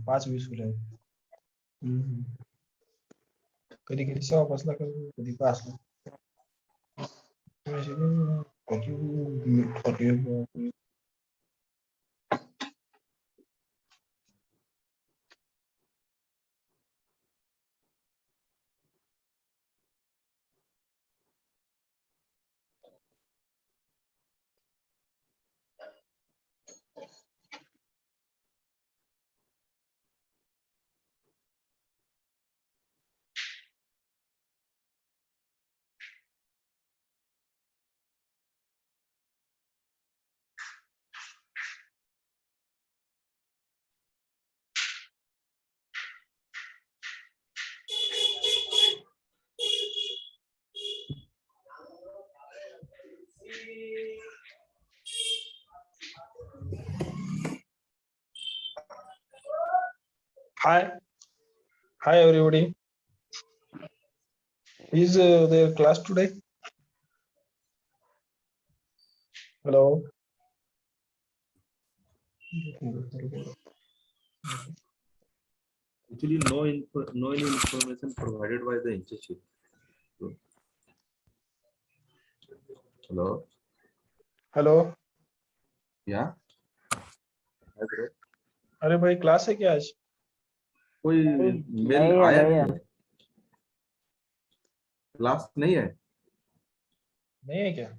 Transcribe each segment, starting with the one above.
5 20 फुले कधी कधी 6 बसला कधी 5 Hi everybody. Is there class today? Hello. Actually, no any information provided by the institute. Hello. Hello. Yeah. Hi bro. अरे भाई class है क्या आज? कोई मेल आया नहीं है? क्लास नहीं है? नहीं है क्या?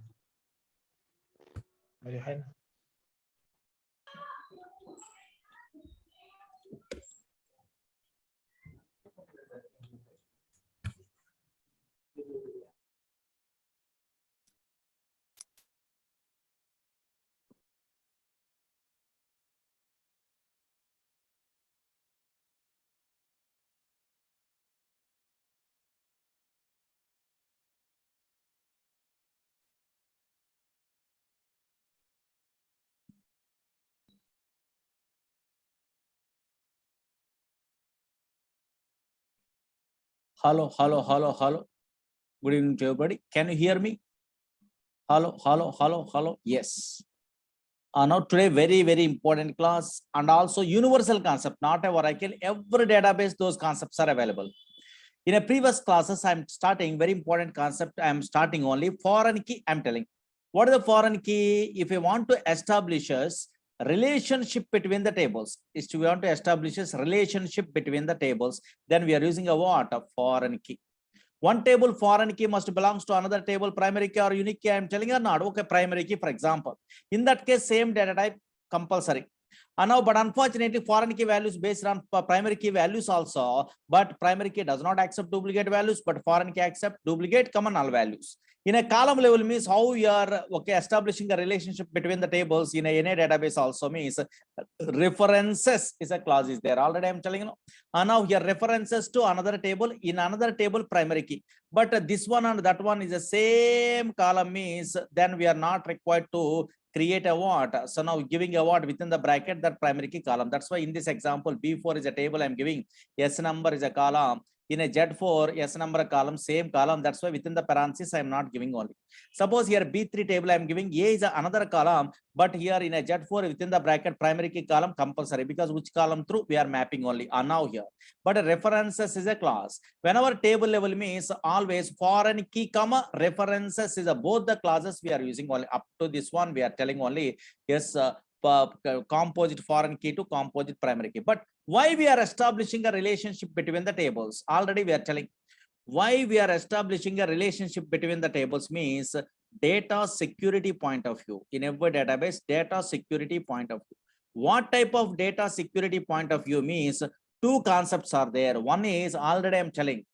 अरे है ना. Hello. Good evening to everybody. Can you hear me? Hello. Yes. Now today very important class and also universal concept, not a Oracle. Every database, those concepts are available. In a previous classes, I'm starting very important concept. I'm starting only foreign key. I'm telling what is the foreign key. If you want to establish a relationship between the tables, is to want to establish a relationship between the tables, then we are using a what? A foreign key. One table foreign key must belongs to another table primary key or unique key. I am telling you or not. Okay, primary key, for example. In that case, same data type compulsory. Now, but unfortunately, foreign key values based on primary key values also, but primary key does not accept duplicate values, but foreign key accept duplicate common null values. In a column level means how you are establishing a relationship between the tables in a database also means references is a clause is there already. I'm telling you. Now here references to another table in another table primary key, but this one and that one is the same column means then we are not required to create a what. So now giving a what within the bracket that primary key column. That's why in this example B4 is a table I'm giving, S number is a column, in a Z4, S number column, same column. That's why within the parenthesis, I am not giving only. Suppose here B3 table, I am giving A is another column, but here in a Z4 within the bracket, primary key column compulsory, because which column through we are mapping only now here. But references is a class. Whenever table level means always foreign key comma references is both the classes we are using only. Up to this one, we are telling only yes, composite foreign key to composite primary key. But why we are establishing a relationship between the tables? Already we are telling why we are establishing a relationship between the tables means data security point of view. In every database, data security point of view. What type of data security point of view means two concepts are there. One is already I'm telling.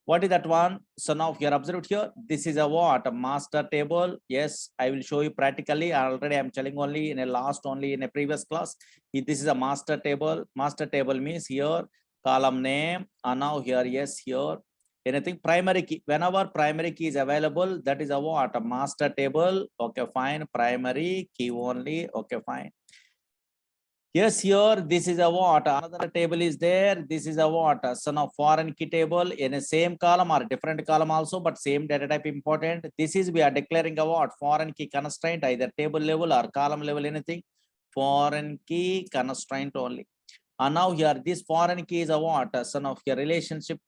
What is that one? So now here observed here, this is a what? A master table. Yes, I will show you practically. Already I'm telling only in a only in a previous class. This is a master table. Master table means here column name, and now here yes here anything primary key. Whenever primary key is available, that is a what? A master table. Okay, fine. Primary key only. Okay, fine. Yes, here this is a what? Another table is there. This is a what? So now foreign key table in a same column or different column also, but same data type important. This is we are declaring a what? Foreign key constraint, either table level or column level, anything. Foreign key constraint only. And now here this foreign key is a what? So now here relationship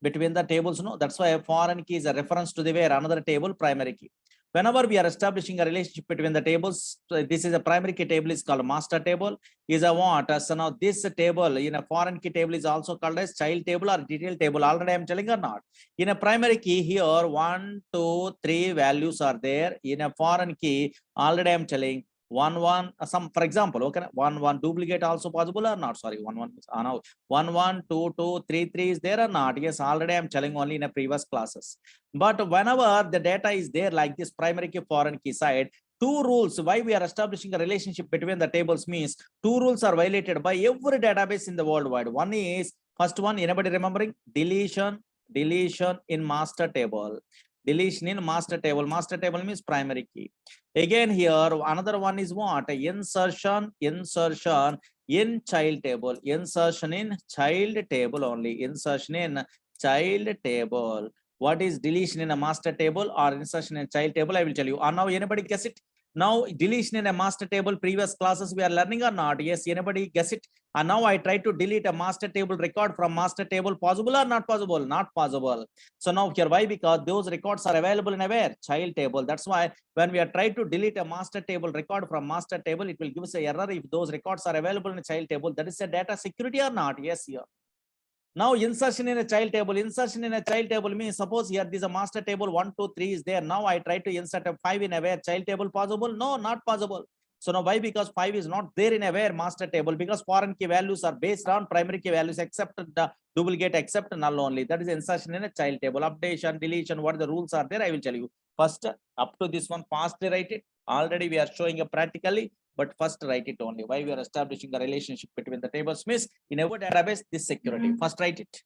between the tables. No, that's why a foreign key is a reference to the where another table primary key. Whenever we are establishing a relationship between the tables, this is a primary key table is called master table. Is a what? So now this table in a foreign key table is also called as child table or detailed table. Already I'm telling or not. In a primary key here, 1, 2, 3 values are there. In a foreign key, already I'm telling 1 some for example, okay, 1 duplicate also possible or not? Sorry, 1 now 1 2 2 3 3 is there or not? Yes, already I'm telling only in a previous classes. But whenever the data is there like this primary key foreign key side, two rules why we are establishing a relationship between the tables means two rules are violated by every database in the worldwide. One is first one, anybody remembering? Deletion in master table. Deletion in master table. Master table means primary key. Again here another one is what? Insertion in child table. Insertion in child table only. Insertion in child table. What is deletion in a master table or insertion in child table? I will tell you. And now anybody guess it? Now deletion in a master table, previous classes we are learning or not? Yes, anybody guess it? And now I try to delete a master table record from master table. Possible or not possible? Not possible. So now here why? Because those records are available in a where? Child table. That's why when we are trying to delete a master table record from master table, it will give us an error if those records are available in a child table. That is a data security or not? Yes, here. Now insertion in a child table. Insertion in a child table means suppose here this is a master table 1, 2, 3 is there. Now I try to insert a 5 in a where child table. Possible? No, not possible. So now why? Because 5 is not there in a where master table, because foreign key values are based on primary key values except the duplicate except null only. That is insertion in a child table. Updation, deletion, what the rules are there, I will tell you. First up to this one, fastly write it. Already we are showing a practically, but first write it only. Why we are establishing the relationship between the tables means in every database this security. First write it.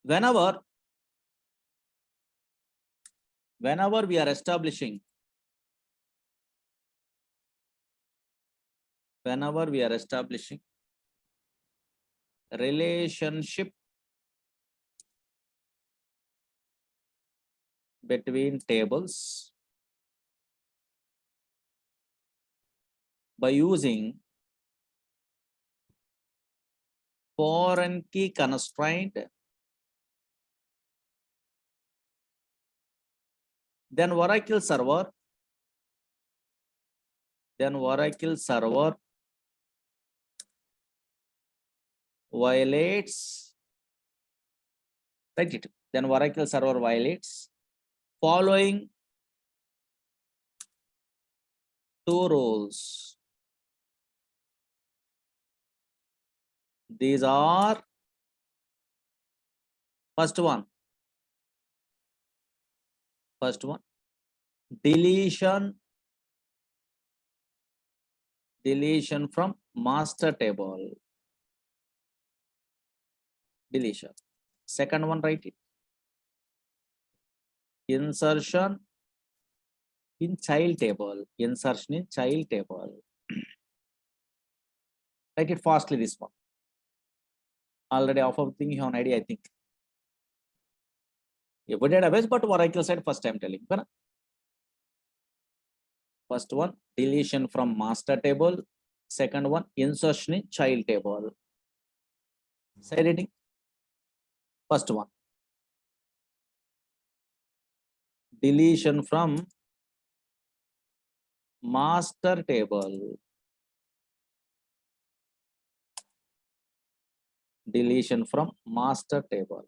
Whenever we are establishing relationship between tables by using foreign key constraint, then Oracle server violates, write it. Then Oracle server violates following two rules. These are first one, deletion from master table. Deletion. Second one, write it. Insertion in child table. Insertion in child table. Write it fastly, this one. Already half of the thing you have an idea, I think. Every database, but Oracle side first I'm telling. First one, deletion from master table. Second one, insertion in child table. Say reading. First one, deletion from master table. Deletion from master table.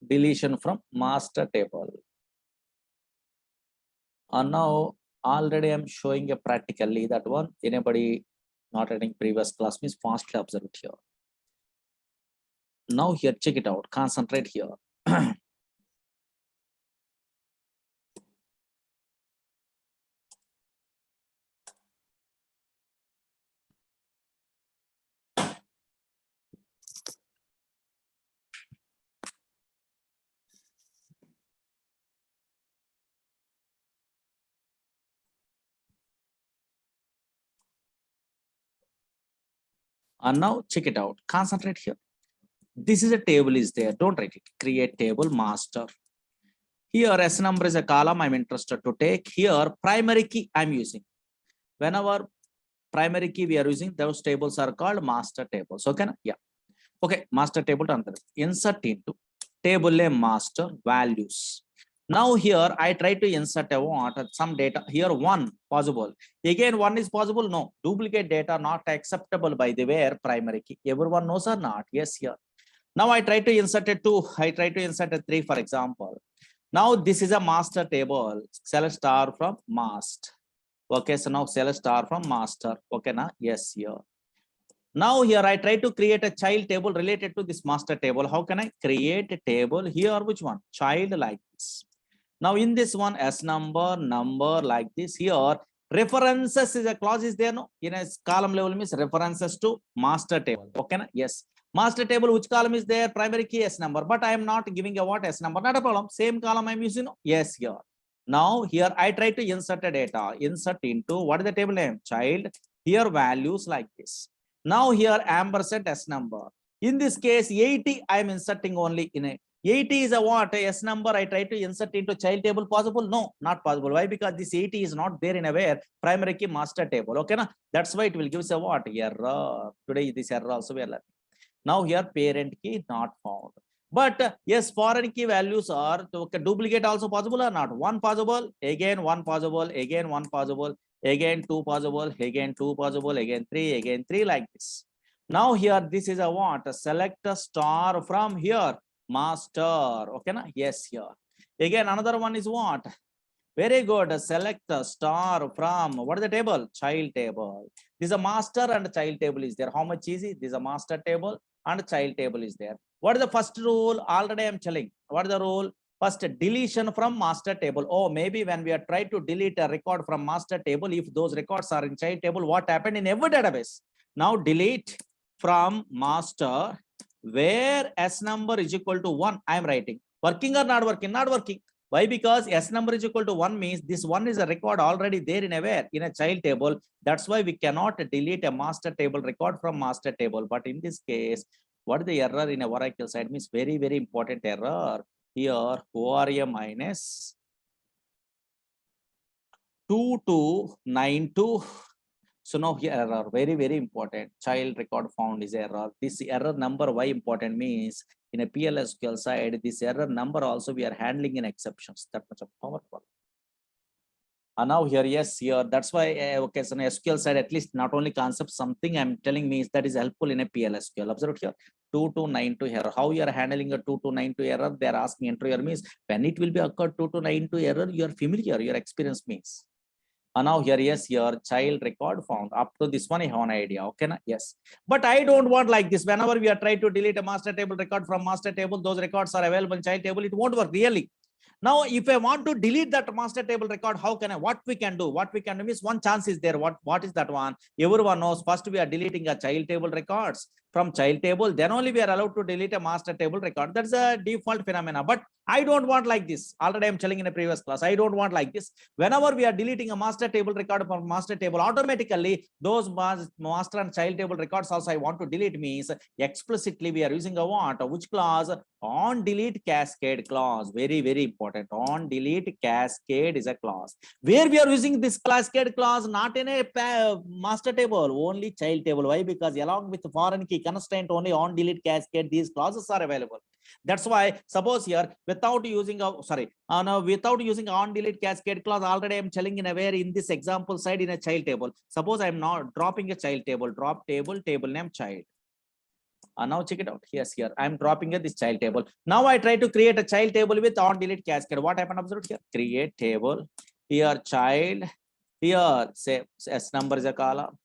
Deletion from master table. And now already I'm showing you practically that one. Anybody not attending previous class means fastly observe it here. Now here, check it out. Concentrate here. And now check it out. Concentrate here. This is a table is there. Don't write it. Create table master. Here S number is a column I'm interested to take. Here primary key I'm using. Whenever primary key we are using, those tables are called master tables. Okay? Yeah. Okay. Master table. Insert into table name master values. Now here I try to insert some data. Here one possible. Again one is possible. No. Duplicate data not acceptable by the way primary key. Everyone knows or not? Yes, here. Now I try to insert a 2. I try to insert a 3, for example. Now this is a master table. Select star from master. Okay, so now select star from master. Okay, now yes, here. Now here I try to create a child table related to this master table. How can I create a table here? Which one? Child like this. Now in this one, S number like this. Here references is a clause is there. No, in a column level means references to master table. Okay, na? Yes. Master table, which column is there? Primary key S number, but I am not giving a what S number. Not a problem. Same column I'm using. Yes, here. Now here I try to insert a data. Insert into what is the table name? Child. Here values like this. Now here ampersand S number. In this case 80 I am inserting only in a 80 is a what? S number I try to insert into child table. Possible? No, not possible. Why? Because this 80 is not there in a where primary key master table. Okay, na? That's why it will give us a what? Error. Today this error also we are learning. Now here parent key not found. But yes, foreign key values are okay, duplicate also possible or not? One possible, again one possible, again one possible, again two possible, again two possible, again three like this. Now here this is a what? Select a star from here. Master. Okay, na? Yes, here. Again, another one is what? Very good. Select a star from what is the table? Child table. This is a master and child table is there. How much easy? This is a master table and child table is there. What is the first rule? Already I am telling. What is the rule? First, deletion from master table. Oh, maybe when we are trying to delete a record from master table, if those records are in child table, what happened in every database? Now delete from master where S number is equal to 1. I am writing. Working or not working? Not working. Why? Because S number is equal to 1 means this one is a record already there in a where? In a child table. That's why we cannot delete a master table record from master table. But in this case, what is the error in a Oracle side means very, very important error. Here, ORA minus 2292. So now here error, very, very important. Child record found is error. This error number, why important means in a PLSQL side, this error number also we are handling in exceptions. That much of powerful. And now here, yes, here, that's why, okay, so in SQL side, at least not only concept, something I'm telling me is that is helpful in a PLSQL. Observe here, 2292 error. How you are handling a 2292 error? They are asking enter error means when it will be occurred 2292 error, you are familiar, your experience means. And now here, yes, your child record found. Up to this one, I have an idea. Okay, na? Yes. But I don't want like this. Whenever we are trying to delete a master table record from master table, those records are available in child table. It won't work really. Now, if I want to delete that master table record, how can I, what we can do? What we can do is one chance is there. What is that one? Everyone knows first we are deleting a child table records from child table. Then only we are allowed to delete a master table record. That's a default phenomena. But I don't want like this. Already I'm telling in a previous class. I don't want like this. Whenever we are deleting a master table record from master table, automatically those master and child table records also I want to delete means explicitly we are using a what? Which clause? On delete cascade clause. Very, very important. On delete cascade is a clause. Where we are using this cascade clause, not in a master table, only child table. Why? Because along with foreign key constraint, only on delete cascade, these clauses are available. That's why suppose here without using a without using on delete cascade clause, already I'm telling in a where in this example side in a child table. Suppose I'm not dropping a child table, drop table, table name child. Now check it out. Yes, here I'm dropping this child table. Now I try to create a child table with on delete cascade. What happened? Observe here. Create table. Here child. Here say S number is a column.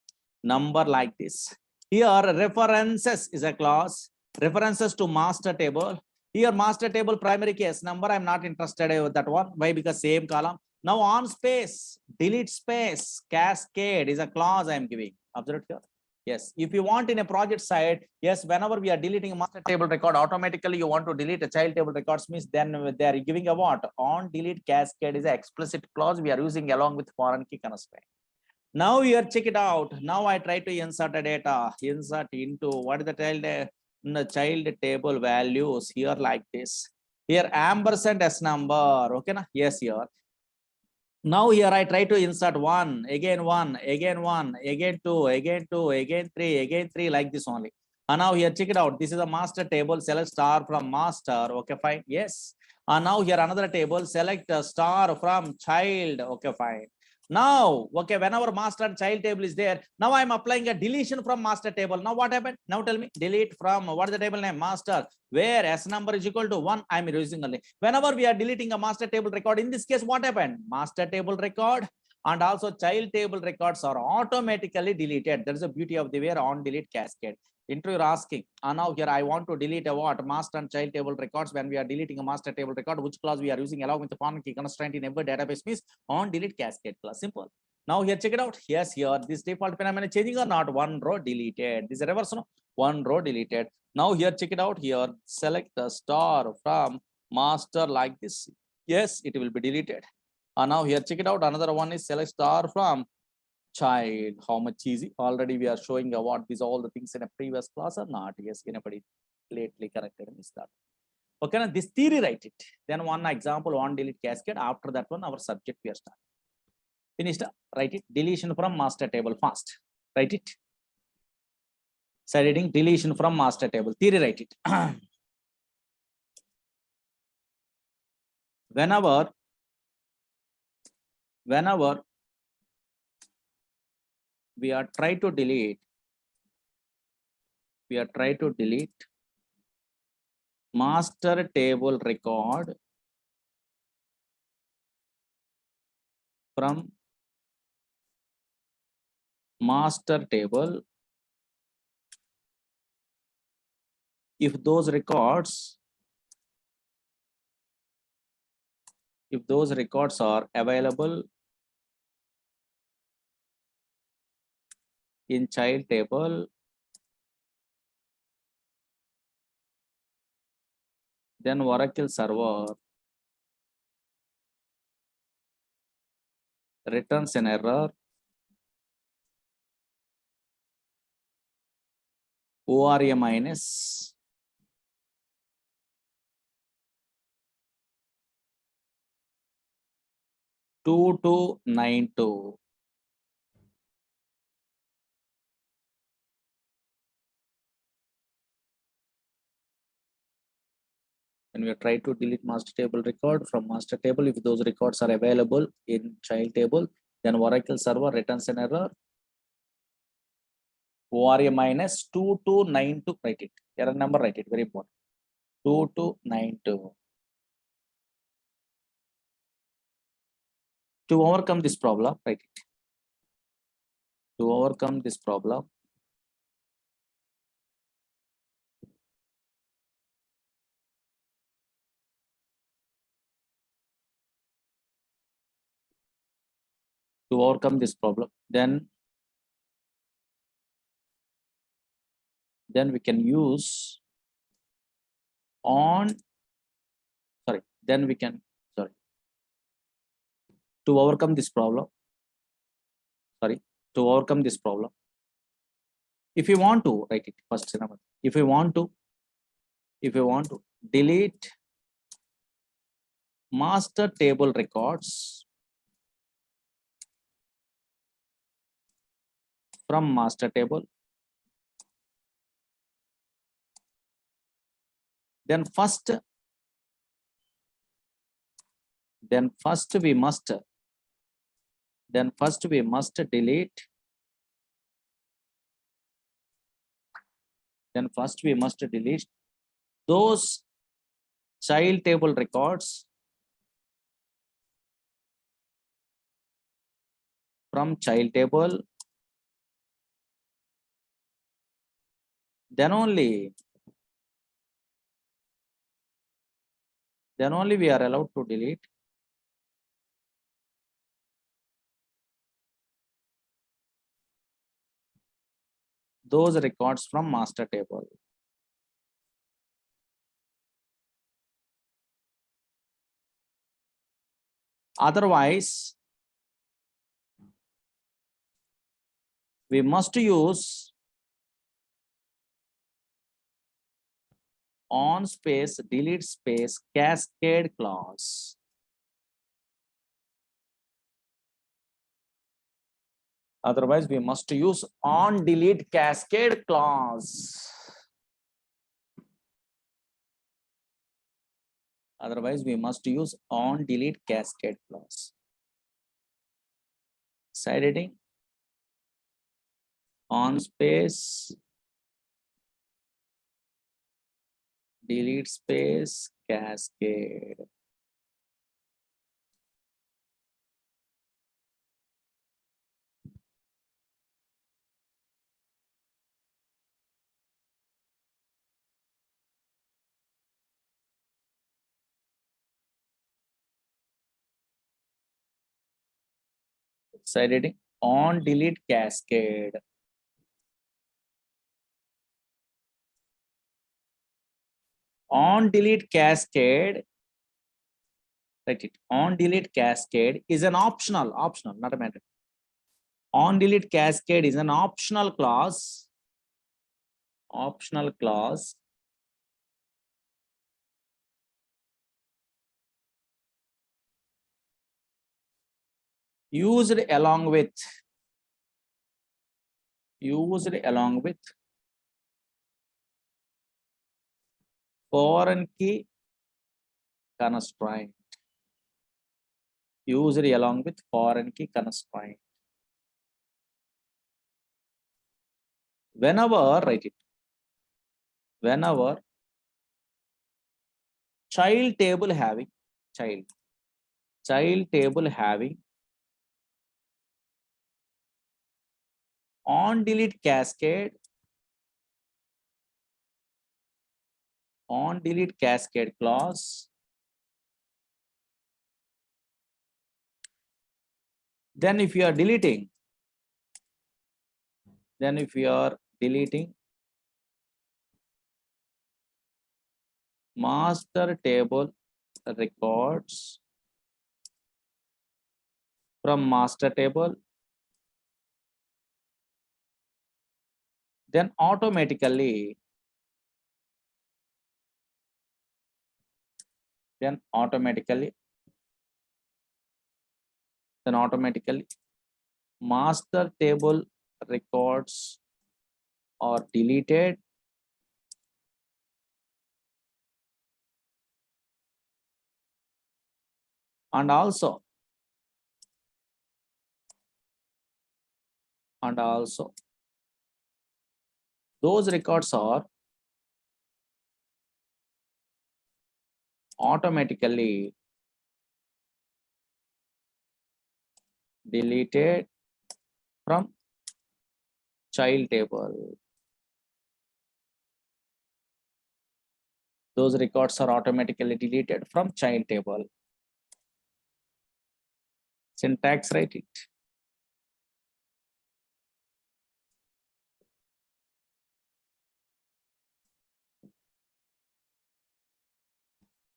Number like this. Here references is a clause. References to master table. Here master table primary key S number. I'm not interested with that one. Why? Because same column. Now on space, delete space, cascade is a clause I'm giving. Observe here. Yes, if you want in a project side, yes, whenever we are deleting a master table record, automatically you want to delete a child table records means then they are giving a what? On delete cascade is an explicit clause we are using along with foreign key constraint. Now here check it out. Now I try to insert a data, insert into what is the child table values here like this. Here ampersand S number, okay na? Yes, here. Now here I try to insert one, again one, again one, again two, again two, again three, like this only. And now here check it out. This is a master table. Select star from master. Okay, fine. Yes. And now here another table. Select a star from child. Okay, fine. Now, okay, whenever master and child table is there, now I'm applying a deletion from master table. Now what happened? Now tell me, delete from what is the table name? Master, where S number is equal to 1. I'm using only. Whenever we are deleting a master table record, in this case, what happened? Master table record and also child table records are automatically deleted. That is the beauty of the where on delete cascade. Interviewer asking, now here I want to delete a what? Master and child table records. When we are deleting a master table record, which clause we are using along with the foreign key constraint in every database means on delete cascade clause. Simple. Now here check it out. Yes, here this default phenomenon changing or not? One row deleted. This is a reverse, no? One row deleted. Now here check it out. Here select the star from master like this. Yes, it will be deleted. And now here check it out. Another one is select star from child. How much easy? Already we are showing what these all the things in a previous class or not? Yes, anybody lately corrected miss that. Okay, now this theory write it. Then one example on delete cascade. After that one, our subject we are starting. Finished. Write it. Deletion from master table fast. Write it. Side heading deletion from master table. Theory write it. Whenever we are try to delete master table record from master table, if those records are available in child table, then Oracle server returns an error. ORA minus (2292). When we try to delete master table record from master table, if those records are available in child table, then Oracle server returns an error. ORA minus 2292. Write it. Error number, write it. Very important. 2292. To overcome this problem, write it. To overcome this problem, To overcome this problem, then we can use on, sorry, then we can, sorry, to overcome this problem, if you want to write it first, if you want to delete master table records from master table, then first we must delete those child table records from child table, then only we are allowed to delete those records from master table. Otherwise, we must use on space delete space cascade clause. Otherwise, we must use on delete cascade clause. Otherwise, we must use on delete cascade clause. Side heading on space delete space cascade. Side heading on delete cascade. On delete cascade, write it. On delete cascade is an optional, not a matter. On delete cascade is an optional clause. Used along with foreign key constraint. Used along with foreign key constraint. Whenever, write it. Whenever child table having on delete cascade clause, then if you are deleting master table records from master table, then automatically master table records are deleted and also those records are automatically deleted from child table. Those records are automatically deleted from child table. Syntax, write it.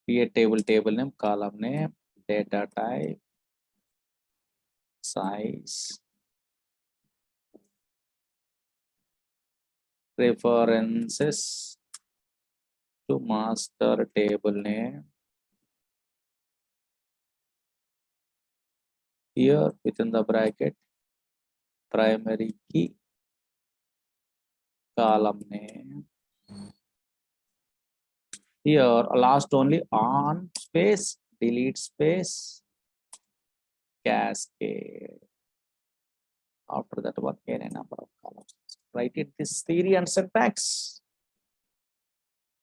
Create table name, column name, data type, size, references to master table name. Here within the bracket, primary key, column name. Here last only on space, delete space, cascade. After that one, any number of columns. Write it this theory and syntax.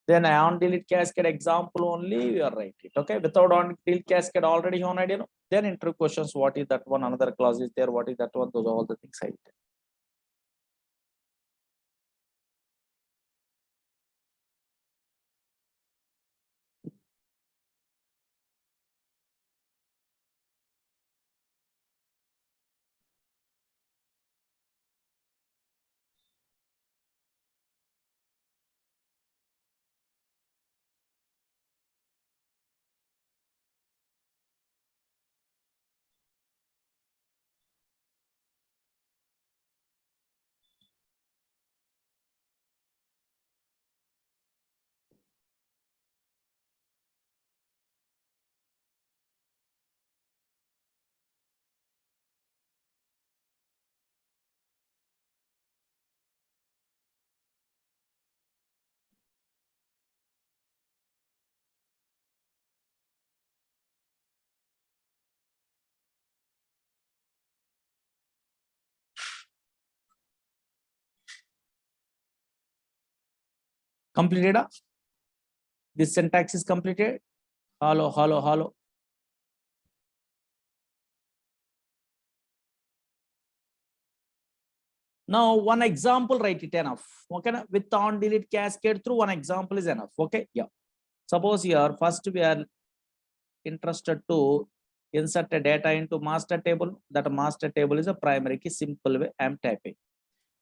Then on delete cascade example only we are write it. Okay, without on delete cascade already on idea. Then interview questions, what is that one? Another clause is there, what is that one? Those are all the things I did. Completed. This syntax is completed. Hello. Now one example, write it enough. Okay, with on delete cascade through one example is enough. Okay, yeah. Suppose here first we are interested to insert a data into master table. That master table is a primary key. Simple way I am typing.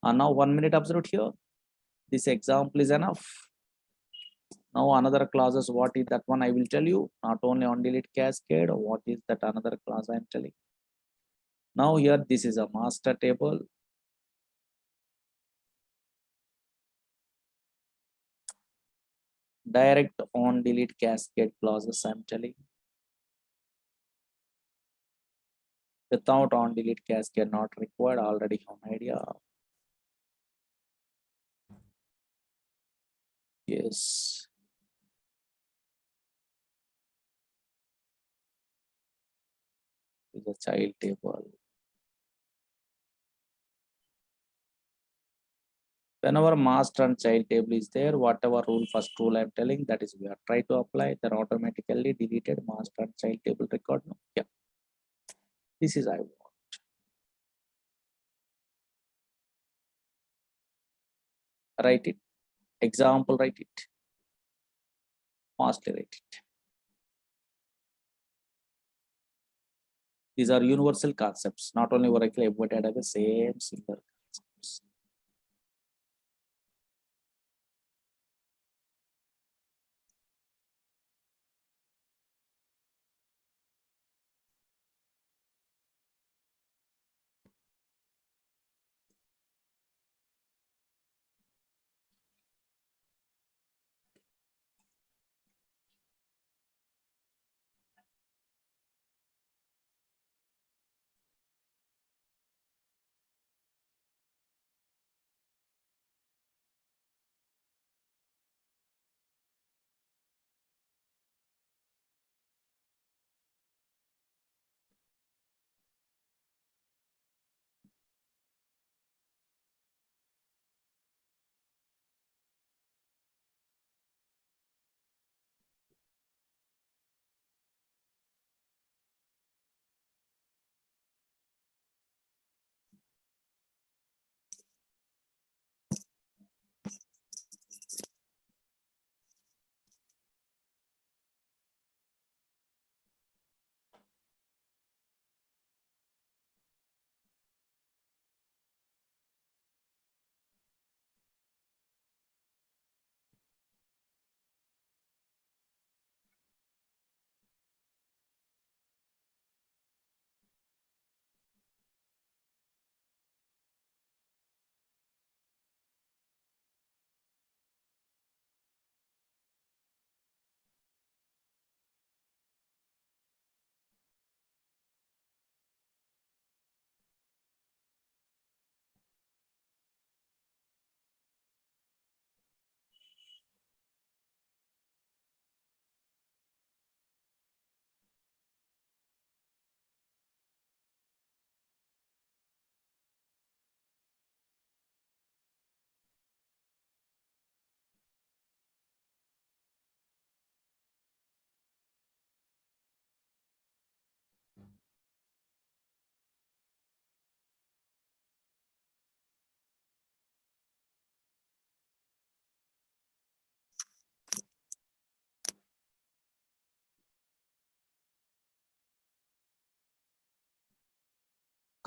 And now 1 minute observe here. This example is enough. Now another clauses, what is that one I will tell you. Not only on delete cascade, what is that another clause I am telling. Now here this is a master table. Direct on delete cascade clauses I'm telling. Without on delete cascade not required, already on idea. Yes. Is a child table. Whenever master and child table is there, whatever rule, first rule I'm telling, that is we are try to apply, then automatically deleted master and child table record. No. Yeah. This is I want. Write it. Example, write it. Fastly write it. These are universal concepts, not only Oracle, but database, same similar concepts.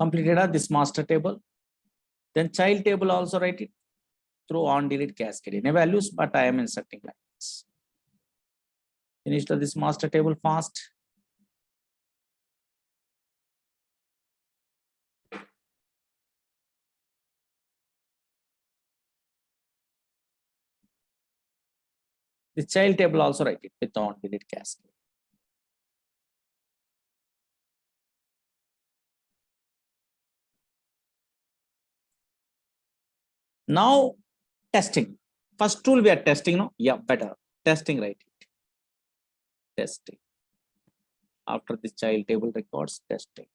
Completed this master table. Then child table also write it through on delete cascade. No values, but I am inserting like this. Finished this master table fast. The child table also write it with on delete cascade. Now testing. First rule we are testing, no? Yeah, better. Testing, right? Testing. After the child table records, testing.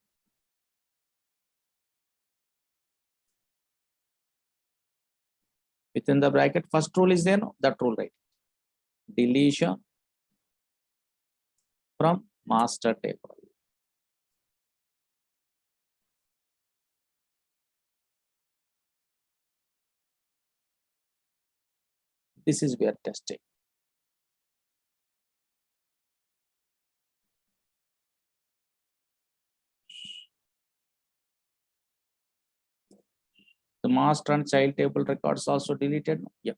Within the bracket, first rule is there, no? That rule, right? Deletion from master table. This is we are testing. The master and child table records also deleted. Yeah.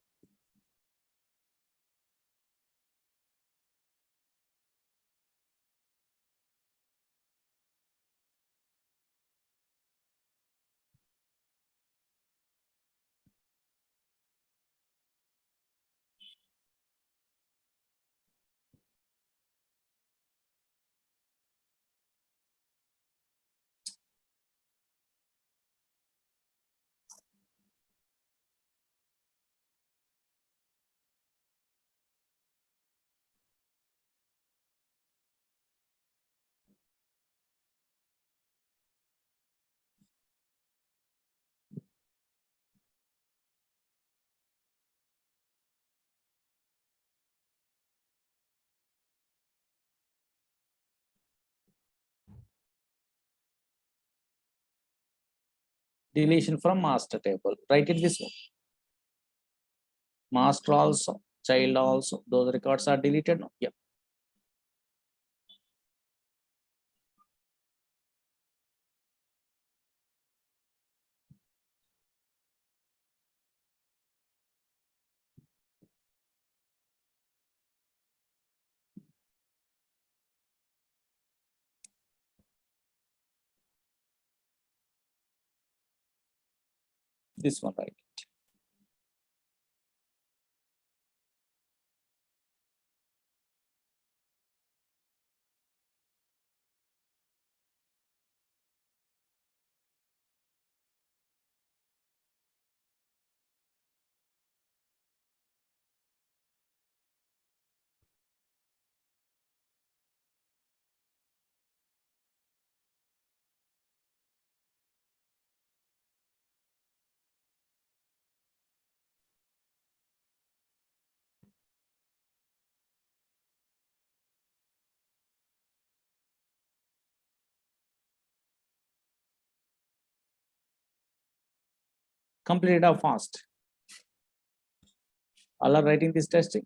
Deletion from master table. Write it this way. Master also, child also. Those records are deleted. No? Yeah. This one, right? Complete it up fast. All are writing this testing.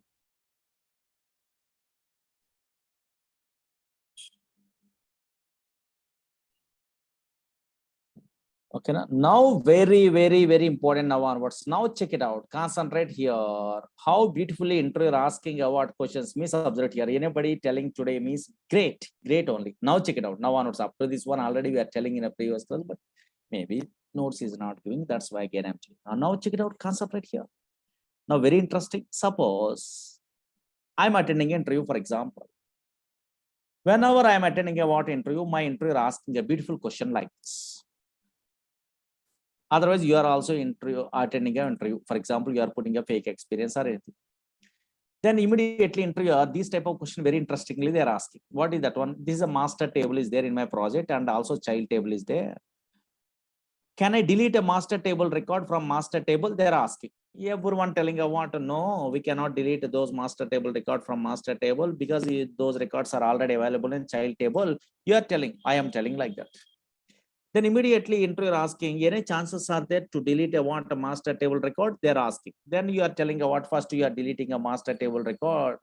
Okay, now very important now onwards. Now check it out. Concentrate here. How beautifully interviewer asking what questions. Miss observed here. Anybody telling today means great only. Now check it out. Now onwards. After this one already we are telling in a previous class, but maybe notes is not giving. That's why again I'm checking. Now check it out. Concentrate here. Now very interesting. Suppose I'm attending an interview, for example. Whenever I'm attending a what interview, my interviewer asking a beautiful question like this. Otherwise, you are also attending an interview. For example, you are putting a fake experience or anything. Then immediately interviewer, these type of question very interestingly they are asking. What is that one? This is a master table is there in my project and also child table is there. Can I delete a master table record from master table? They are asking. Everyone telling I want to know, we cannot delete those master table record from master table because those records are already available in child table. You are telling, I am telling like that. Then immediately interviewer asking, any chances are there to delete a master table record? They're asking. Then you are telling what first you are deleting a master table record,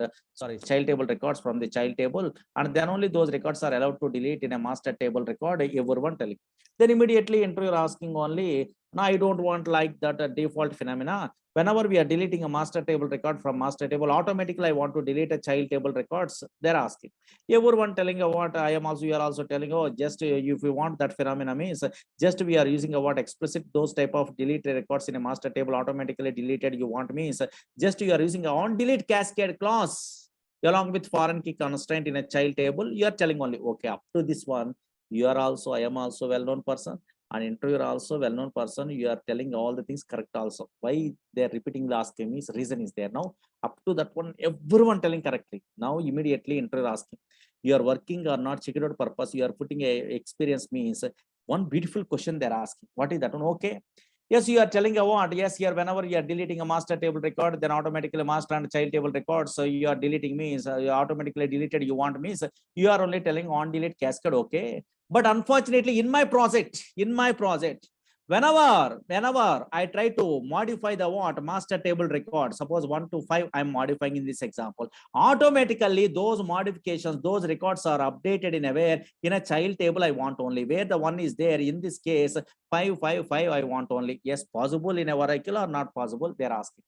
child table records from the child table, and then only those records are allowed to delete in a master table record. Everyone telling. Then immediately interviewer asking only, no, I don't want like that default phenomena. Whenever we are deleting a master table record from master table, automatically I want to delete a child table records. They're asking. Everyone telling what I am also, you are also telling, oh, just if you want that phenomena means just we are using a what explicit those type of deleted records in a master table automatically deleted you want means just you are using a on delete cascade clause along with foreign key constraint in a child table. You are telling only, okay, up to this one, you are also, I am also well-known person, and interviewer also well-known person. You are telling all the things correct also. Why they are repeating the asking means reason is there. Now up to that one, everyone telling correctly. Now immediately interviewer asking, you are working or not, check it out purpose, you are putting a experience means one beautiful question they're asking. What is that one? Okay. Yes, you are telling a what? Yes, here whenever you are deleting a master table record, then automatically master and child table record. So you are deleting means you automatically deleted. You want means you are only telling on delete cascade. Okay, but unfortunately, in my project, whenever I try to modify the what master table record, suppose 1 to 5, I'm modifying in this example. Automatically, those modifications, those records are updated in a where in a child table. I want only where the one is there. In this case, 5, 5, 5. I want only. Yes, possible in a Oracle or not possible? They're asking.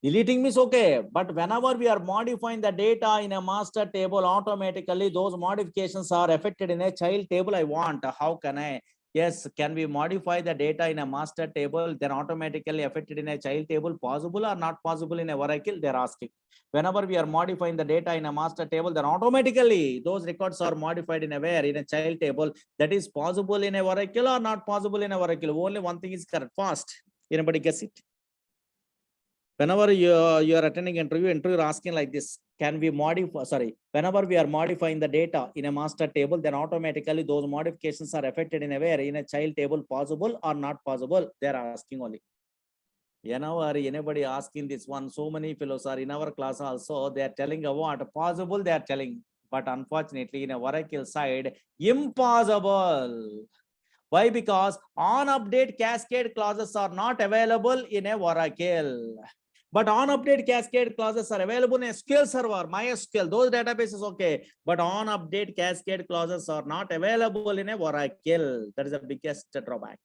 Deleting means okay, but whenever we are modifying the data in a master table, automatically those modifications are affected in a child table. I want. How can I? Yes, can we modify the data in a master table, then automatically affected in a child table? Possible or not possible in a Oracle? They're asking. Whenever we are modifying the data in a master table, then automatically those records are modified in a where in a child table. That is possible in a Oracle or not possible in a Oracle? Only one thing is correct. Fast. Anybody guess it? Whenever you are attending interviewer asking like this, can we modify, whenever we are modifying the data in a master table, then automatically those modifications are affected in a where in a child table, possible or not possible? They are asking only. Whenever anybody asking this one, so many fellows are in our class also, they are telling what possible, they are telling, but unfortunately in a Oracle side, impossible. Why? Because on update cascade clauses are not available in a Oracle. But on update cascade clauses are available in a SQL server, MySQL, those databases, okay. But on update cascade clauses are not available in a Oracle. That is the biggest drawback.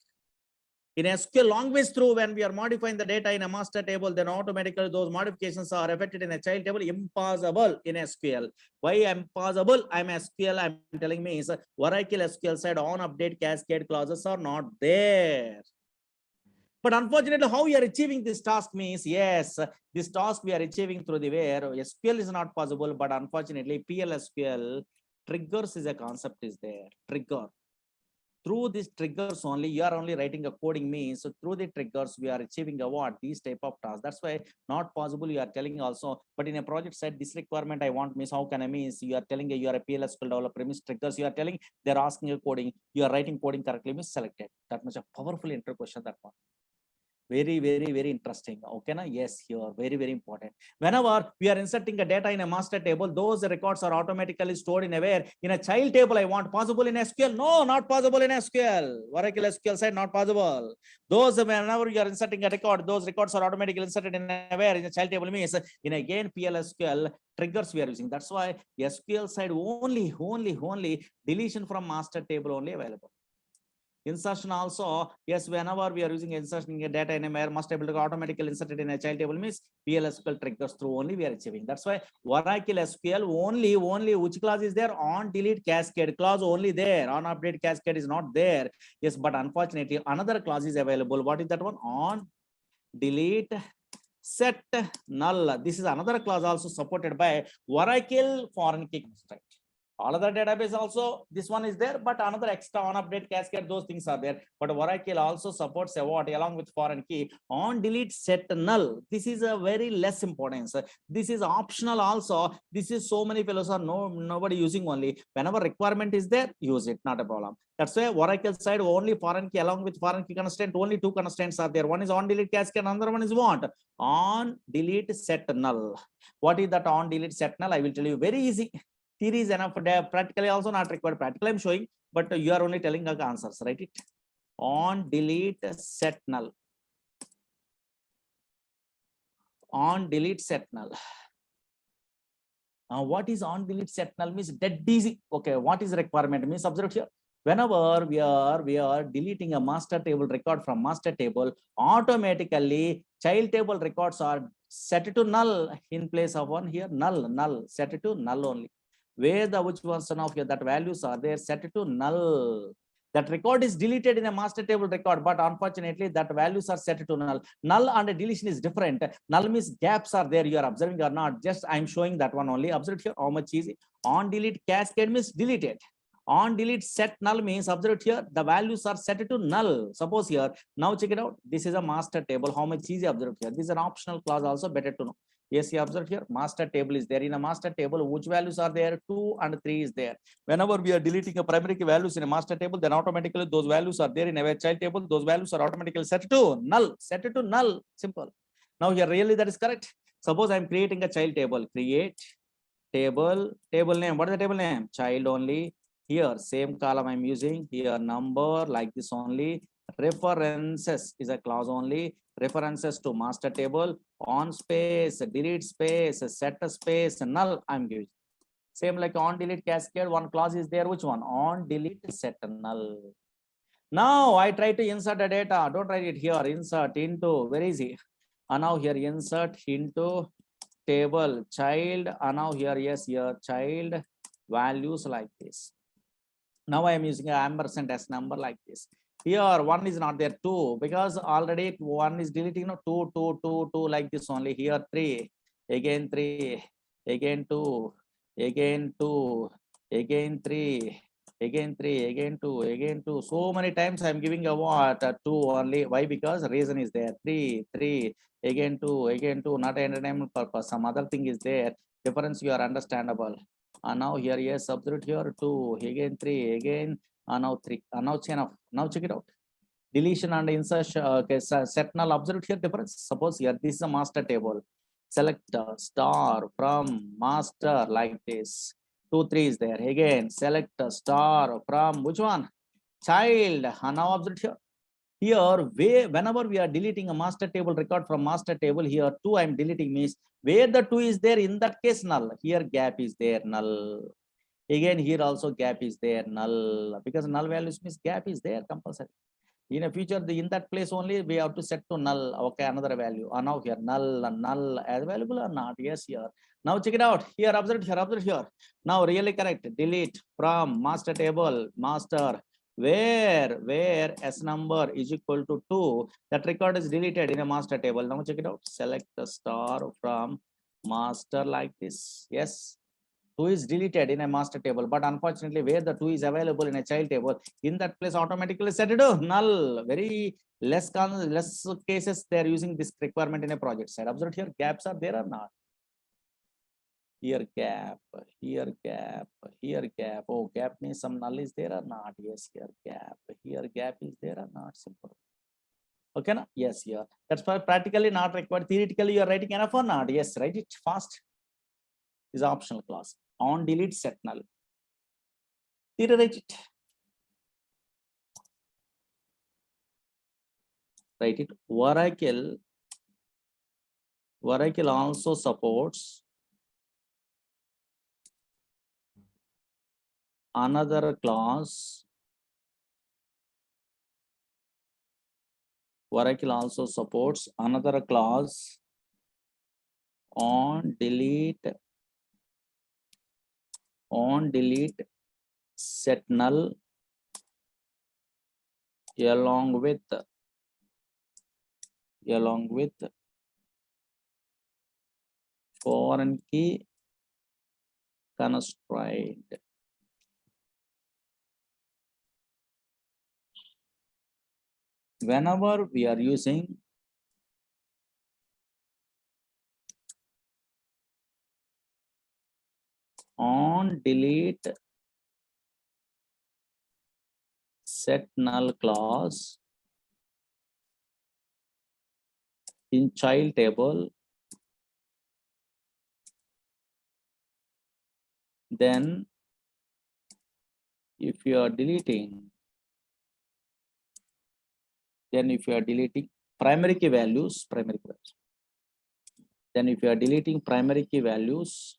In SQL language through, when we are modifying the data in a master table, then automatically those modifications are affected in a child table. Impossible in SQL. Why impossible? I'm SQL, I'm telling me is Oracle SQL side on update cascade clauses are not there. But unfortunately, how we are achieving this task means, yes, this task we are achieving through the where SQL is not possible, but unfortunately PLSQL triggers is a concept is there. Trigger. Through these triggers only, you are only writing a coding means, so through the triggers, we are achieving a what? These type of tasks. That's why not possible, you are telling also, but in a project side, this requirement I want means, how can I means, you are telling you are a PLSQL developer, means triggers, you are telling, they're asking a coding, you are writing coding correctly, means selected. That much a powerful intro question, that one. Very, very, very interesting. Okay, na? Yes, here, very, very important. Whenever we are inserting a data in a master table, those records are automatically stored in a where? In a child table, I want. Possible in SQL? No, not possible in SQL. Oracle SQL side, not possible. Those, whenever you are inserting a record, those records are automatically inserted in a where? In a child table means, in again PLSQL triggers we are using. That's why SQL side only deletion from master table only available. Insertion also, yes, whenever we are using insertion data in a master table, automatically inserted in a child table means PLSQL triggers through only we are achieving. That's why Oracle SQL only which clause is there? On delete cascade clause only there. On update cascade is not there. Yes, but unfortunately another clause is available. What is that one? On delete set null. This is another clause also supported by Oracle foreign key constraint. All other database also, this one is there, but another extra on update cascade, those things are there. But Oracle also supports a what along with foreign key on delete set null. This is a very less importance. This is optional also. This is so many fellows are nobody using only. Whenever requirement is there, use it, not a problem. That's why Oracle side only foreign key along with foreign key constraint, only two constraints are there. One is on delete cascade, another one is what? On delete set null. What is that on delete set null? I will tell you very easy. Theory is enough. Practically also not required. Practically I'm showing, but you are only telling us answers, right? It on delete set null. On delete set null. What is on delete set null means dead easy. Okay, what is requirement means observe here. Whenever we are deleting a master table record from master table, automatically child table records are set to null in place of one here null set to null only. Where the which version of here that values are there set to null. That record is deleted in a master table record, but unfortunately that values are set to null. Null and deletion is different. Null means gaps are there, you are observing or not. Just I'm showing that one only. Observe here how much is it. On delete cascade means deleted. On delete set null means observe here the values are set to null. Suppose here, now check it out. This is a master table. How much easy observe here. This is an optional clause also, better to know. Yes, you observe here master table is there. In a master table, which values are there? 2 and 3 is there. Whenever we are deleting a primary key values in a master table, then automatically those values are there in a child table. Those values are automatically set to null. Set to null. Simple. Now here really that is correct. Suppose I'm creating a child table. Create table name. What is the table name? Child only. Here same column I'm using. Here number like this only. References is a clause only. References to master table. On space, delete space, set a space, null I'm giving. Same like on delete cascade, one clause is there. Which one? On delete set null. Now I try to insert the data. Don't write it here. Insert into, very easy. And now here insert into table child. And now here, yes, here child values like this. Now I am using a ampersand s number like this. Here one is not there, 2, because already one is deleting, no, 2 like this only. Here 3, again 3, again 2, again 2, again 3, again 3, again 2, again 2. So many times I'm giving a what? 2 only. Why? Because reason is there. 3, again 2, again 2, not entertainment purpose. Some other thing is there. Difference you are understandable. And now here, yes, substitute here 2, again 3, again, now 3, now chain of, now check it out. Deletion and insertion, okay, set null, observe here difference. Suppose here, this is a master table. Select star from master like this. 2, 3 is there. Again, select a star from which one? Child. And now observe here. Here, whenever we are deleting a master table record from master table, here 2 I'm deleting means where the 2 is there, in that case null. Here gap is there, null. Again, here also gap is there, null. Because null values means gap is there compulsory. In a future, in that place only we have to set to null. Okay, another value. And now here null available or not? Yes, here. Now check it out. Here, observe here. Now really correct. Delete from master table, master. Where s number is equal to 2, that record is deleted in a master table. Now check it out. Select the star from master like this. Yes, 2 is deleted in a master table, but unfortunately where the 2 is available in a child table, in that place automatically set it to null. Very less cases they are using this requirement in a project side. Observe here, gaps are there or not? Here gap, here gap, here gap. Oh, gap means some null is there or not? Yes, here gap is there or not? Simple. Okay, na? Yes, here. That's why practically not required. Theoretically, you are writing enough or not? Yes, write it fast. Is optional clause. On delete set null. Write it. Write it. Oracle also supports another clause. Oracle also supports another clause on delete set null along with foreign key constraint. Whenever we are using on delete set null clause in child table, then if you are deleting, then if you are deleting primary key values, then if you are deleting primary key values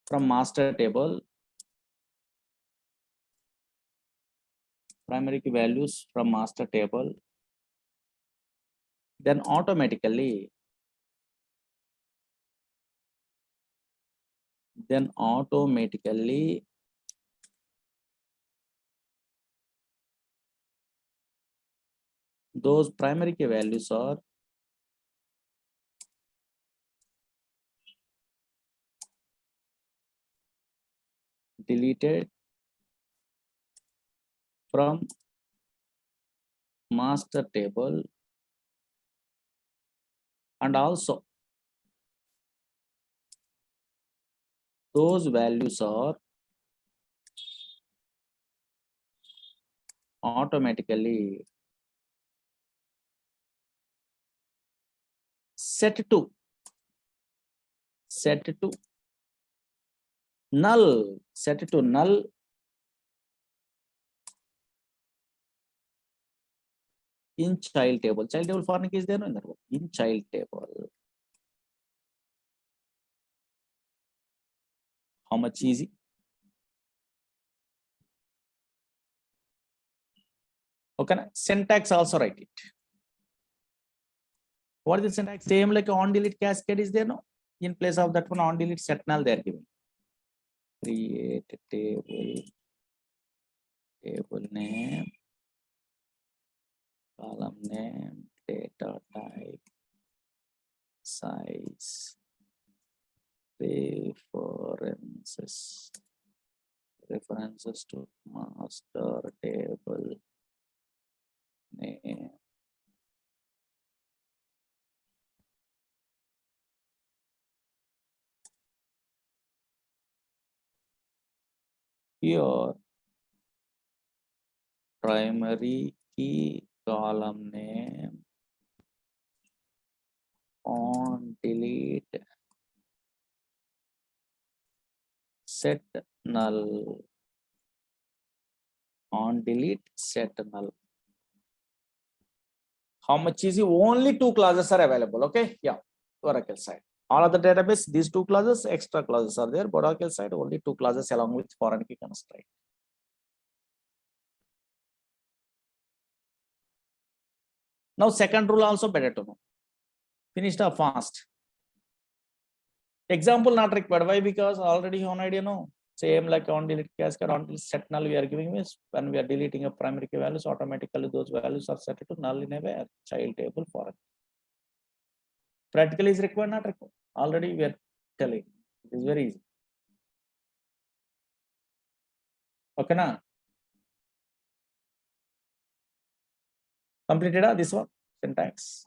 from master table, primary key values from master table, then automatically those primary key values are deleted from master table, and also those values are automatically set to null, in child table. Child table foreign key is there no in that one. In child table. How much easy? Okay, syntax also write it. What is the syntax? Same like on delete cascade is there no? In place of that one on delete set null they are giving. Create table name, column name, data type, size, references to master table name. Here primary key column name on delete set null, on delete set null. How much is it? Only 2 clauses are available. Okay, yeah, Oracle side. All other database, these 2 clauses, extra clauses are there, but Oracle side only 2 clauses along with foreign key constraint. Now second rule also better to know. Finished up fast. Example not required. Why? Because already on idea no. Same like on delete cascade, on delete set null we are giving is when we are deleting a primary key values, automatically those values are set to null in a where child table foreign. Practically is required, not required. Already we are telling. It is very easy. Okay, na? Completed this one syntax.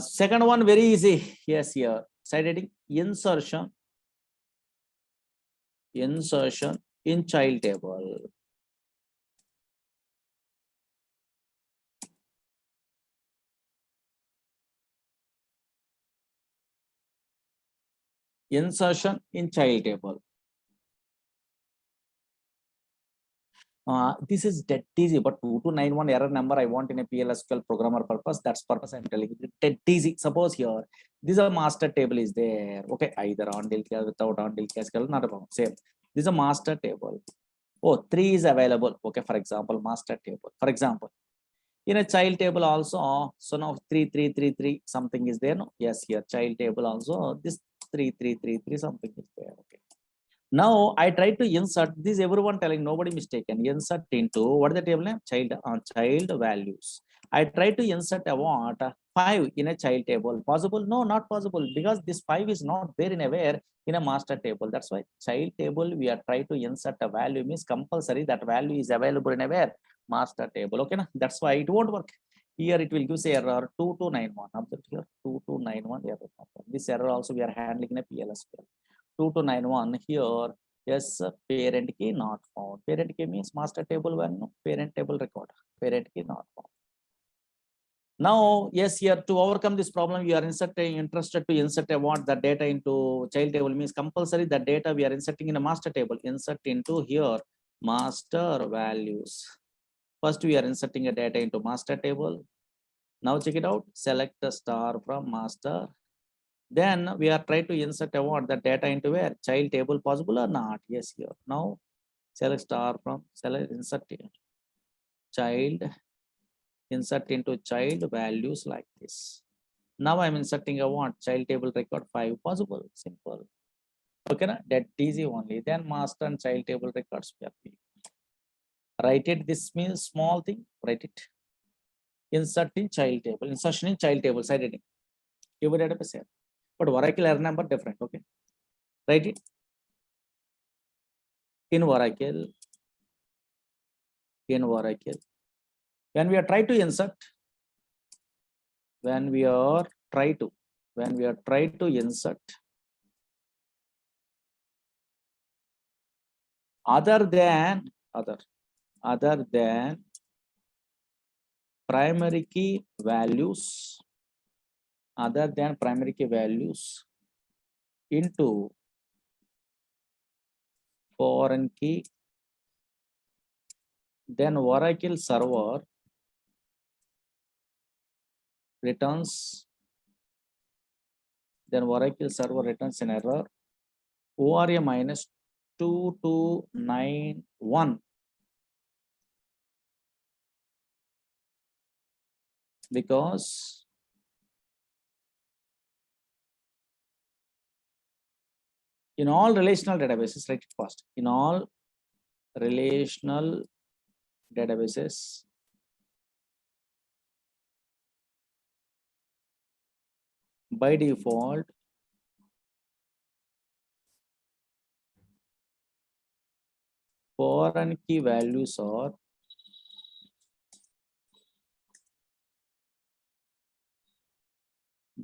Second one very easy. Yes, here side heading insertion in child table. Insertion in child table. This is dead easy, but 2291 error number I want in a PLSQL programmer purpose. That's purpose I'm telling you. Dead easy. Suppose here, this is a master table is there. Okay, either on delete without on delete cascade, not a problem. Same. This is a master table. Oh, 3 is available. Okay, for example, master table. For example, in a child table also, so now 3333 something is there. No, yes, here child table also this 3333 something is there. Okay. Now I try to insert this, everyone telling nobody mistaken. Insert into what is the table name? Child values. I try to insert a what 5 in a child table. Possible? No, not possible, because this 5 is not there in a where in a master table. That's why child table we are trying to insert a value means compulsory that value is available in a where master table. Okay, na? That's why it won't work. Here it will give say error 2291. Observe here 2291 error. This error also we are handling in a PLSQL. 2291 here. Yes, parent key not found. Parent key means master table one, no, parent table record. Parent key not found. Now, yes, here to overcome this problem, you are interested to insert what the data into child table means compulsory the data we are inserting in a master table, insert into here master values. First, we are inserting a data into master table. Now check it out, select the star from master. Then we are trying to insert what the data into where child table possible or not. Yes, here. Now select star from select insert here. Child, insert into child values like this. Now I'm inserting a what child table record 5 possible, simple. Okay, na? That easy only. Then master and child table records. Write it. This means small thing. Write it. Insert in child table. Insertion in child table. Side heading. Keyword database here. But Oracle error number different. Okay. Write it. In Oracle. In Oracle. When we are trying to insert. When we are trying to insert. Other than primary key values, into foreign key, then Oracle server returns an error ORA minus 2291 because in all relational databases, write it fast. In all relational databases, by default, foreign key values are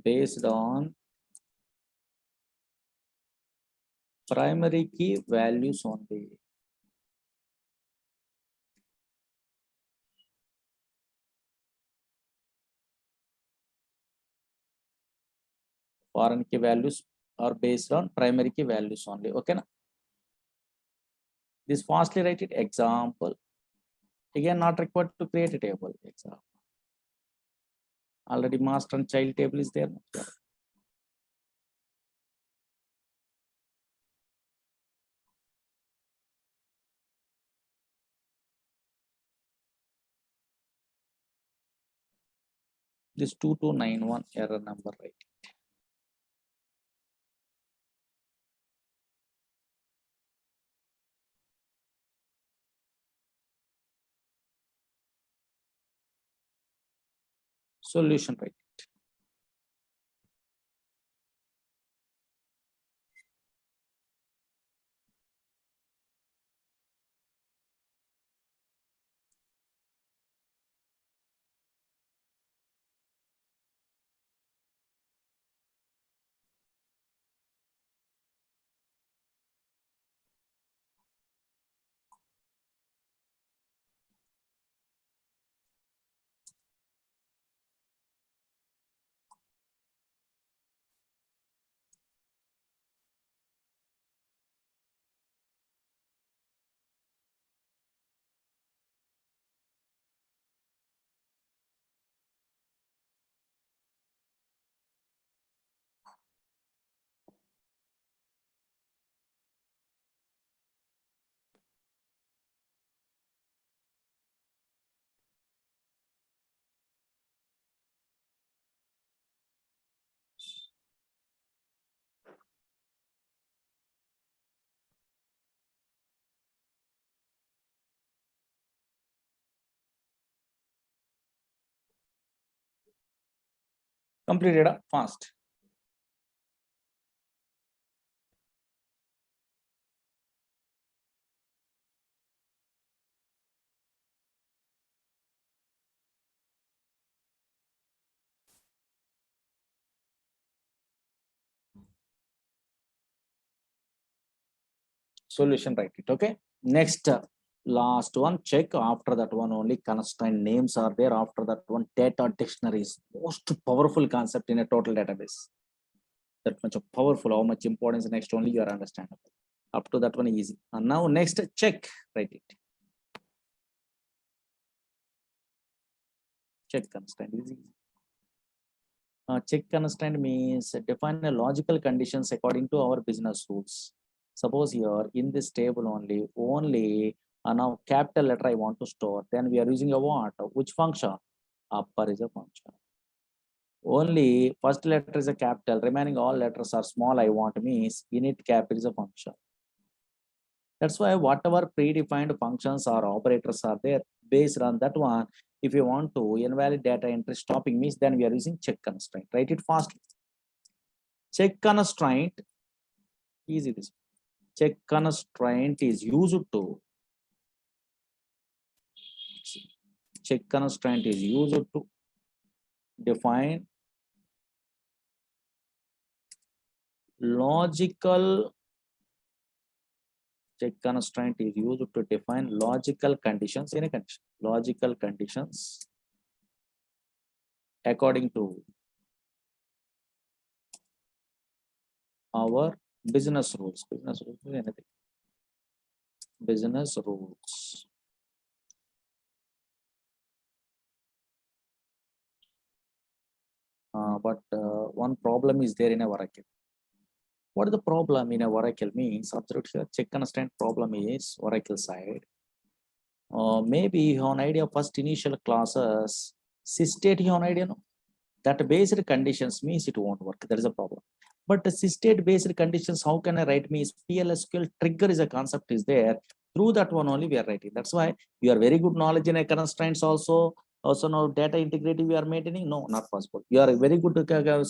based on primary key values only. Foreign key values are based on primary key values only. Okay. Na? This fastly write it. Example. Again, not required to create a table. Example. Already master and child table is there. Yeah. This 2291 error number, right? Solution, right? Complete data fast. Solution, write it. Okay. Next, Last one, check. After that one, only constraint names are there. After that one, data dictionary is most powerful concept in a total database. That much of powerful, how much importance next only you are understanding. Up to that one easy. And now next, check, write it. Check constraint is easy. Check constraint means define a logical conditions according to our business rules. Suppose here in this table only now capital letter I want to store. Then we are using a what? Which function? Upper is a function. Only first letter is a capital. Remaining all letters are small. I want means init cap is a function. That's why whatever predefined functions or operators are there, based on that one, if you want to invalid data entry stopping means, then we are using check constraint. Write it fastly. Check constraint, easy this. Check constraint is used to, check constraint is used to define logical, check constraint is used to define logical conditions in a condition. Logical conditions according to our business rules. Business rules is anything. Business rules. But one problem is there in a Oracle. What is the problem in a Oracle means? Observe here, check constraint problem is Oracle side. Maybe you have an idea of first initial classes, systate you have an idea, no? That based conditions means it won't work. That is a problem. But the systate based conditions, how can I write means PLSQL trigger is a concept is there. Through that one only we are writing. That's why you are very good knowledge in a constraints also. Also now data integrity we are maintaining. No, not possible. You are very good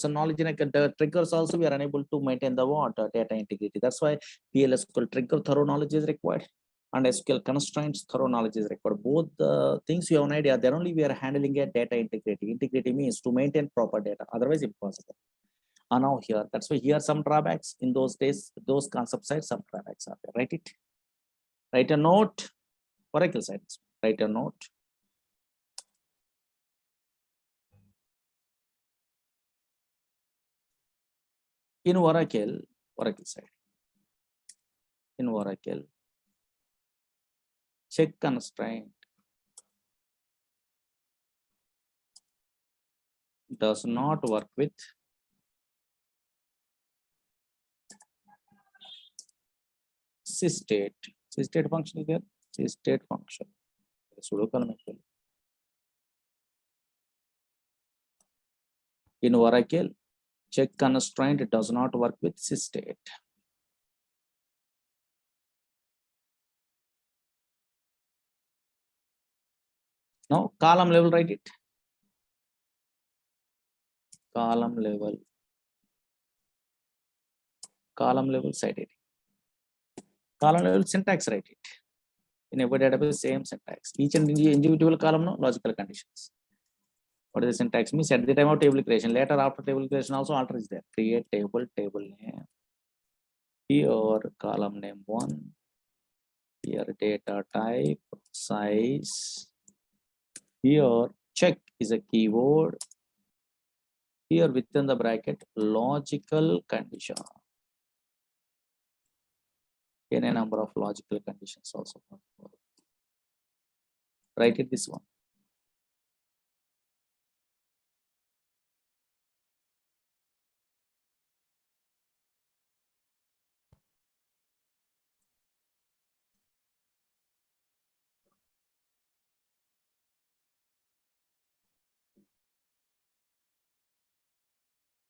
knowledge in a triggers also. We are unable to maintain the what data integrity. That's why PLSQL trigger thorough knowledge is required. And SQL constraints thorough knowledge is required. Both the things you have an idea. Then only we are handling a data integrity. Integrity means to maintain proper data. Otherwise impossible. And now here, that's why here some drawbacks in those days. Those concept side, some drawbacks are there. Write it. Write a note. Oracle side. Write a note. In Oracle side. In Oracle, check constraint does not work with systate. Systate function is there. Systate function. In Oracle, check constraint does not work with systate. Now column level, write it. Column level. Column level side it. Column level syntax, write it. In every database, same syntax. Each and individual column, no logical conditions. What is the syntax means? At the time of table creation, later after table creation also alter is there. Create table, table name. Here column name 1. Here data type, size. Here check is a keyword. Here within the bracket, logical condition. Any number of logical conditions also. Write it this one.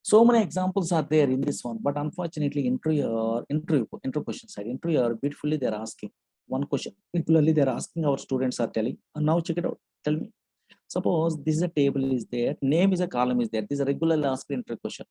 So many examples are there in this one, but unfortunately, interview question side, interviewer beautifully they're asking one question. Particularly, they're asking our students are telling, and now check it out. Tell me. Suppose this is a table is there, name is a column is there. This is a regularly asked interview question.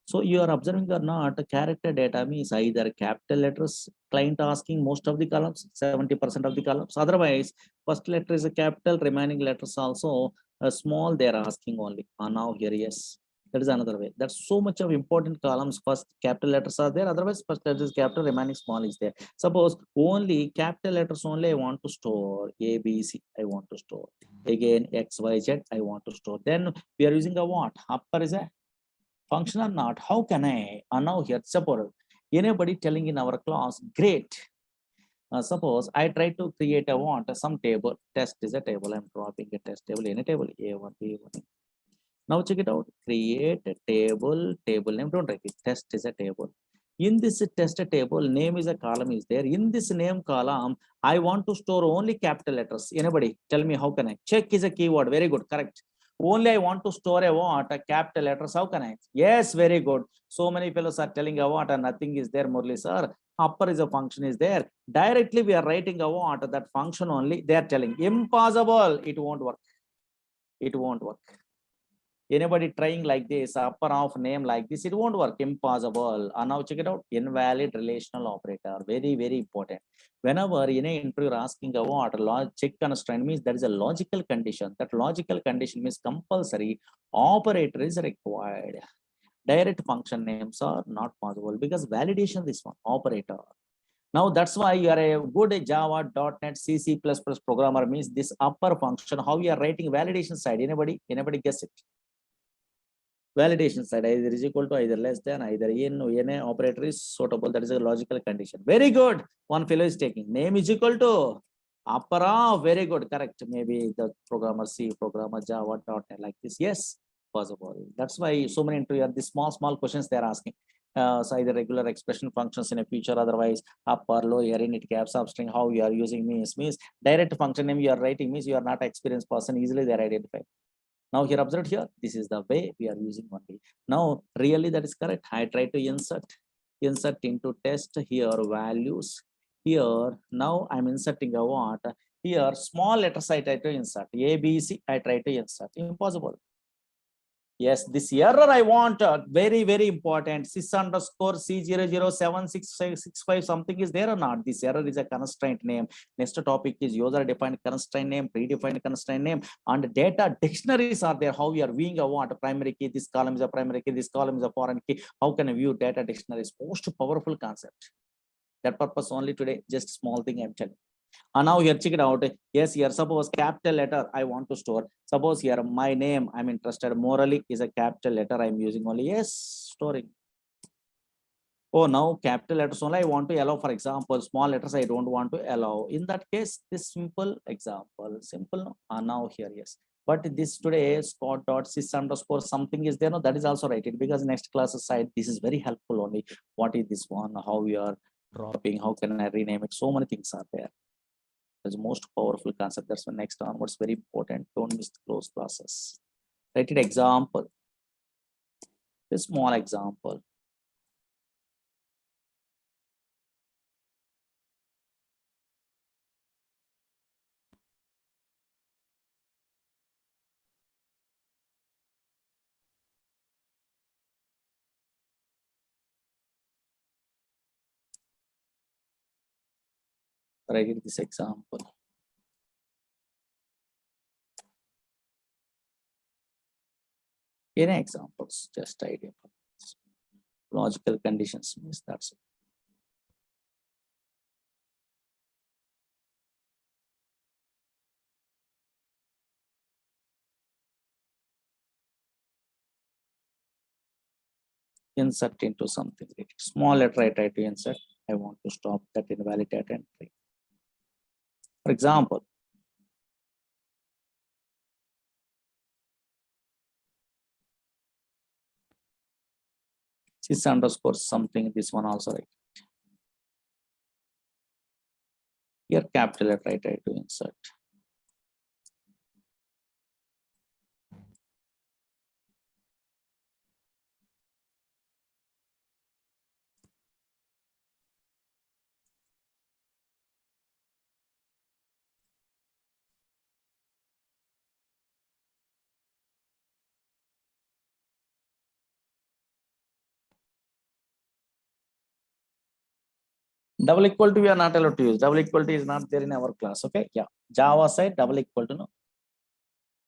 So you are observing or not, a character data means either capital letters, client asking most of the columns, 70% of the columns. Otherwise, first letter is a capital, remaining letters also a small, they are asking only. Now here, yes. That is another way. That's so much of important columns. First capital letters are there. Otherwise, first letter is capital, remaining small is there. Suppose only capital letters only I want to store. A, B, C, I want to store. Again, X, Y, Z, I want to store. Then we are using a what? Upper is a function or not? How can I? Now here, suppose anybody telling in our class, great. Suppose I try to create a what? Some table. Test is a table. I'm dropping a test table in a table. A1, B1. Now check it out. Create a table. Table name. Don't write it. Test is a table. In this test table, name is a column is there. In this name column, I want to store only capital letters. Anybody tell me how can I? Check is a keyword. Very good. Correct. Only I want to store a what? A capital letters. How can I? Yes, very good. So many fellows are telling a what and nothing is there, Murli sir. Upper is a function is there. Directly we are writing a what? That function only. They are telling impossible. It won't work. It won't work. Anybody trying like this, upper half name like this, it won't work. Impossible. And now check it out. Invalid relational operator. Very, very important. Whenever in an interview asking a what check constraint means there is a logical condition. That logical condition means compulsory operator is required. Direct function names are not possible because validation this one operator. Now that's why you are a good Java, .NET, C, C++ programmer means this upper function, how you are writing validation side. Anybody guess it? Validation side either is equal to either less than either in operator is suitable. That is a logical condition. Very good. One fellow is taking name is equal to upper half. Very good. Correct. Maybe the programmer C, programmer Java, .NET like this. Yes, possible. That's why so many interview these small questions they are asking. So either regular expression functions in a future, otherwise upper, lower, init cap, substring, how you are using means direct function name you are writing means you are not an experienced person. Easily they are identified. Now here observe here, this is the way we are using only. Now really that is correct. I try to insert into test here values. Here now I'm inserting a what? Here small letters I try to insert. A, B, C I try to insert. Impossible. Yes, this error I want very, very important. sys_C007665 something is there or not? This error is a constraint name. Next topic is user defined constraint name, predefined constraint name, and data dictionaries are there. How we are viewing a what? Primary key, this column is a primary key, this column is a foreign key. How can I view data dictionaries? Most powerful concept. That purpose only today, just small thing I'm telling. And now here check it out. Yes, here suppose capital letter I want to store. Suppose here my name I'm interested morally is a capital letter I'm using only. Yes, storing. Oh, now capital letters only I want to allow. For example, small letters I don't want to allow. In that case, this simple example, simple. No? And now here yes. But this today Scott.sys_ something is there. No, that is also written because next class side this is very helpful only. What is this one? How we are dropping? How can I rename it? So many things are there. Is most powerful concept. That's why next onwards very important. Don't miss the close classes. Write it example. A small example. Write it this example. Any examples, just idea. Logical conditions means that's it. Insert into something. Small letter I try to insert. I want to stop that invalid data entry. For example, sys_ something. This one also right. Here capital letter I try to insert. Double equal to we are not allowed to use. Double equal to is not there in our class. Okay. Yeah. Java side double equal to no.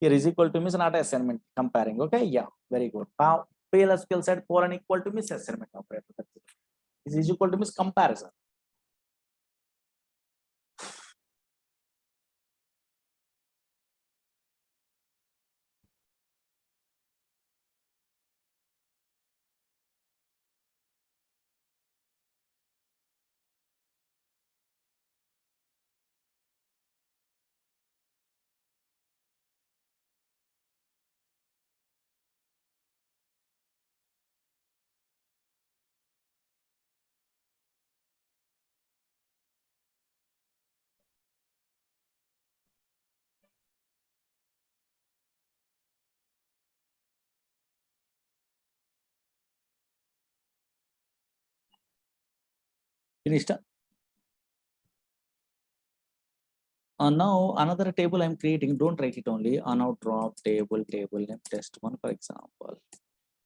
Here is equal to means not assignment comparing. Okay, yeah, very good. Now PLSQL said colon equal to means assignment operator. That's it. This is equal to means comparison. Finished. Now another table I'm creating. Don't write it only. Now drop table name test one, for example.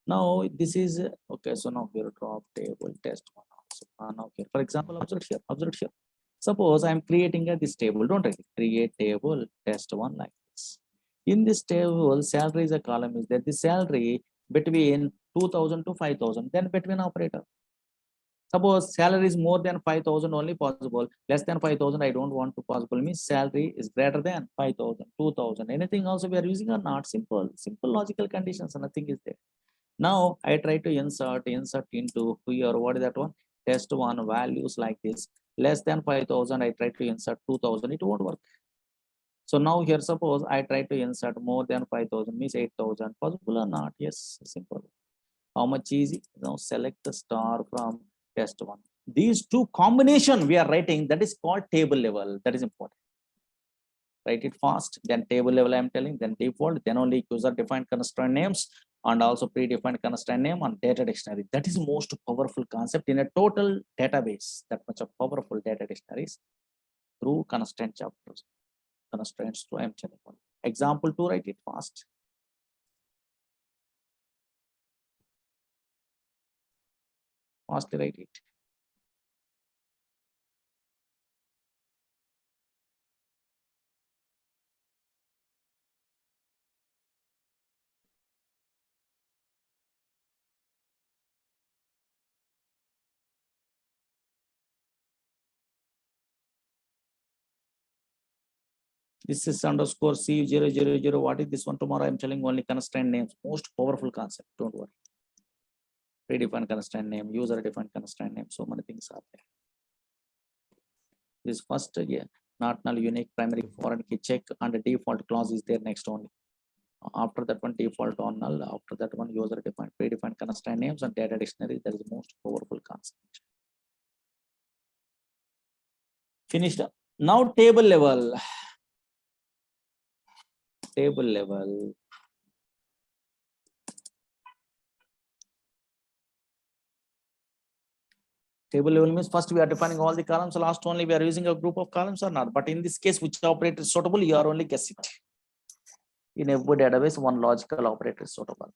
Now this is okay. So now here drop table test one also. Now here, for example, observe here. Observe here. Suppose I'm creating this table. Don't write it. Create table test one like this. In this table, salary is a column is there. The salary between 2000 to 5000. Then between operator. Suppose salary is more than 5000 only possible, less than 5000 I don't want to possible, means salary is greater than 5000, 2000, anything also we are using or not. Simple logical conditions, nothing is there. Now I try to insert into here, what is that one? Test one values like this, less than 5000 I try to insert 2000, it won't work. So now here suppose I try to insert more than 5000 means 8000, possible or not? Yes, simple. How much easy? Now select the star from test one. These two combination we are writing, that is called table level. That is important. Write it fast. Then table level I am telling, then default, then only user defined constraint names and also predefined constraint name and data dictionary. That is most powerful concept in a total database. That much of powerful data dictionaries through constraint chapters. Constraints to I am telling one. Example to write it fast. Fastly write it. This is underscore C000. What is this one? Tomorrow I'm telling only constraint names. Most powerful concept. Don't worry. Predefined constraint name, user defined constraint name. So many things are there. This first, yeah, not null, unique, primary, foreign key check, and the default clause is there next only. After that one, default on null. After that one, user defined, predefined constraint names and data dictionary. That is the most powerful concept. Finished. Now table level. Table level. Table level means first we are defining all the columns, last only we are using a group of columns or not. But in this case, which operator is suitable, you are only guess it. In every database, one logical operator is suitable.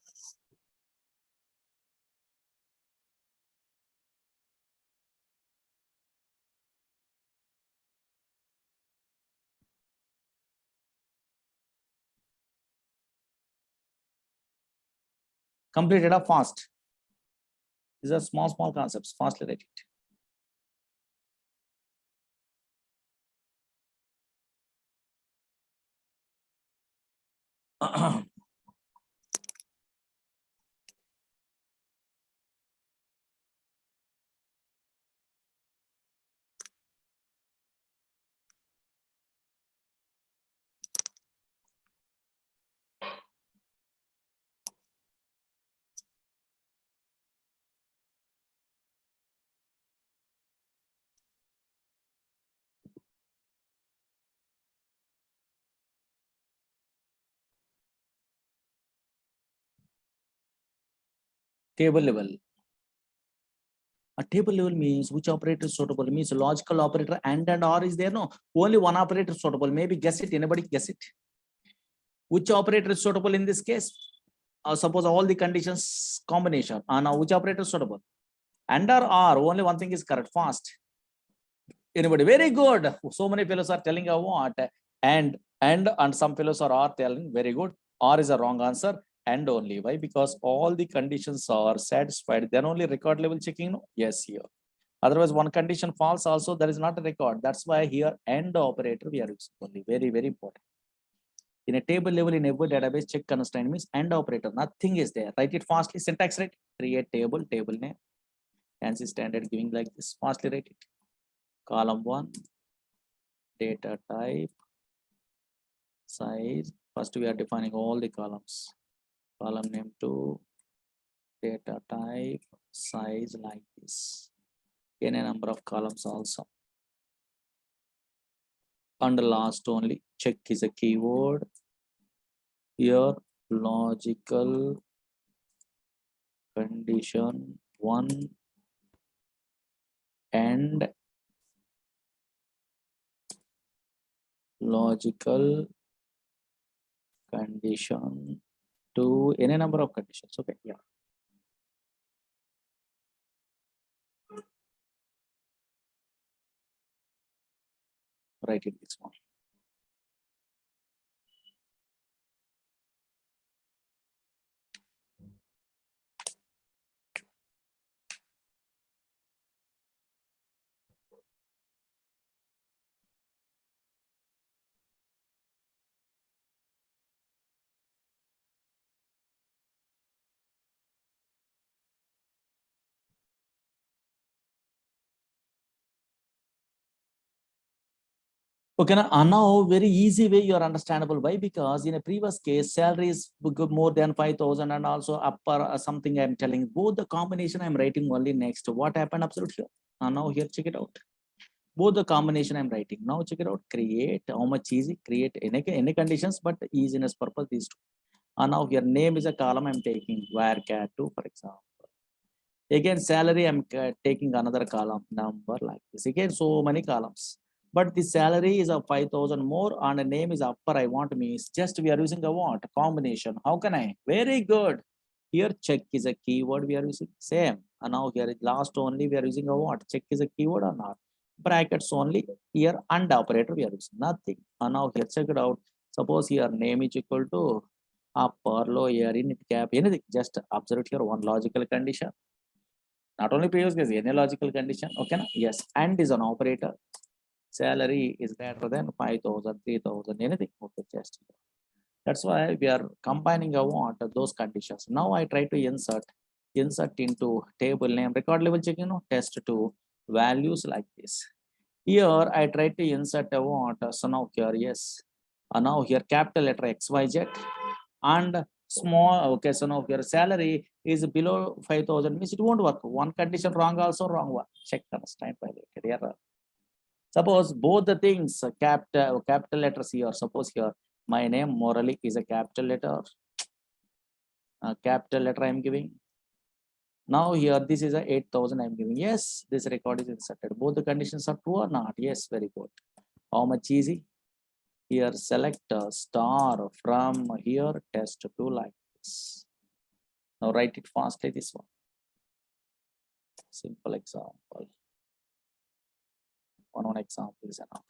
Complete data fast. These are small concepts, fastly write it. Table level. A table level means which operator is suitable, means logical operator and or is there? No, only one operator is suitable. Maybe guess it. Anybody guess it? Which operator is suitable in this case? Suppose all the conditions combination. Now which operator is suitable? And or only one thing is correct. Fast. Anybody? Very good. So many fellows are telling you what? And And some fellows are telling very good. R is a wrong answer. And only. Why? Because all the conditions are satisfied. Then only record level checking. No? Yes, here. Otherwise, one condition false also, there is not a record. That's why here AND operator we are using only. Very, very important. In a table level, in every database, check constraint means AND operator. Nothing is there. Write it fastly. Syntax right. Create table, table name. ANSI standard giving like this. Fastly write it. Column 1, data type, size. First, we are defining all the columns. Column name 2, data type, size like this. Any number of columns also. And last only, check is a keyword. Here, logical condition 1 and logical condition 2, any number of conditions. Okay, yeah. Write it this one. Okay, now very easy way you are understandable. Why? Because in a previous case, salary is more than 5,000 and also upper something I'm telling. Both the combination I'm writing only next. What happened absolutely? Now here, check it out. Both the combination I'm writing. Now check it out. Create, how much easy? Create any conditions, but easiness purpose these two. And now here name is a column I'm taking, varchar2, for example. Again, salary, I'm taking another column number like this. Again, so many columns. But the salary is of 5,000 more and the name is upper. I want means just we are using a what? Combination. How can I? Very good. Here, check is a keyword we are using. Same. And now here last only we are using a what? Check is a keyword or not? Brackets only. Here and operator we are using nothing. And now here, check it out. Suppose here name is equal to upper, lower, init cap, anything. Just observe here one logical condition. Not only previous case, any logical condition. Okay, yes, and is an operator. Salary is greater than 5,000, 3,000, anything. Okay, just that's why we are combining a what those conditions. Now I try to insert into table name record level check, test2 values like this. Here I try to insert a what so now here yes, now here capital letter XYZ and small. Okay, so now your salary is below 5,000 means it won't work. One condition wrong, also wrong one. Check constraint violated error. Suppose both the things capital letters here. Suppose here my name morally is a capital letter. Capital letter I am giving. Now here this is a 8,000 I am giving. Yes, this record is inserted. Both the conditions are true or not? Yes, very good. How much easy? Here select star from here test2 like this. Now write it fastly this one. Simple example. One example is enough.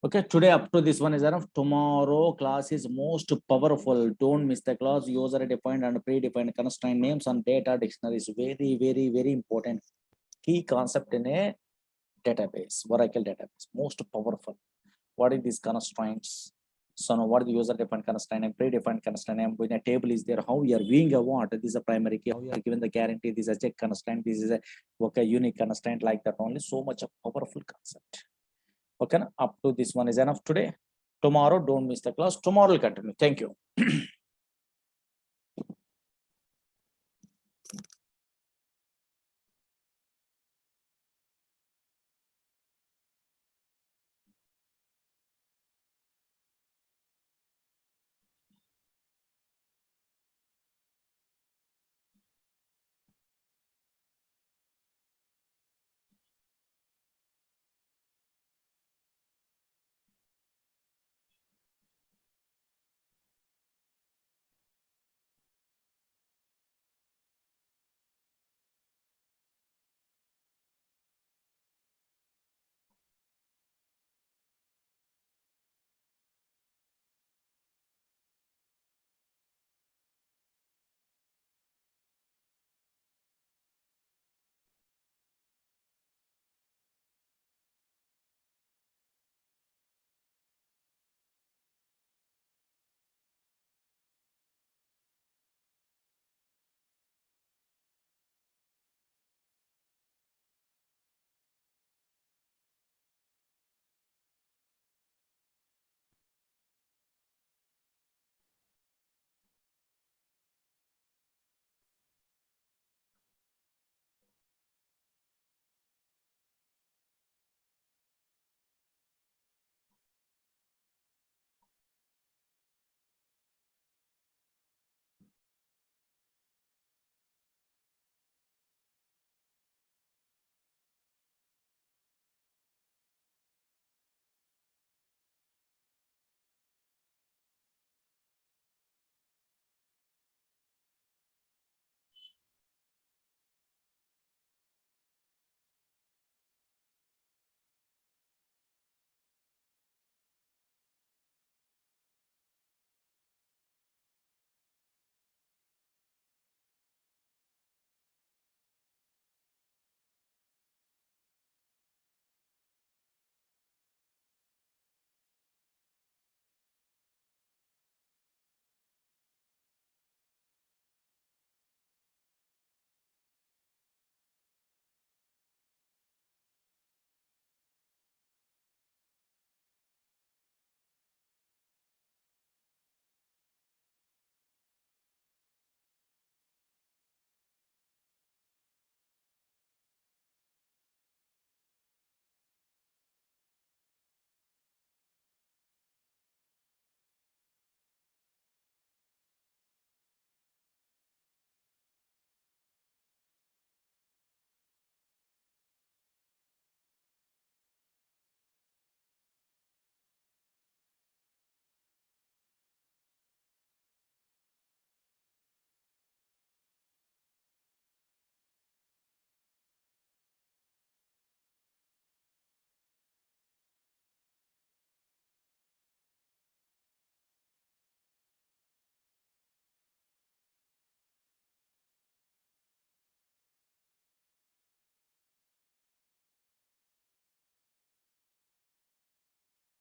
Okay, today up to this one is enough. Tomorrow class is most powerful. Don't miss the class. User defined and predefined constraint names and data dictionary is very, very, very important. Key concept in a database, Oracle database, most powerful. What is these constraints? So now what is the user defined constraint and predefined constraint? And when a table is there, how we are viewing a what? This is a primary key, how you are given the guarantee, this is a check constraint, this is a okay, unique constraint like that only. So much of powerful concept. Okay, up to this one is enough today. Tomorrow, don't miss the class. Tomorrow will continue. Thank you.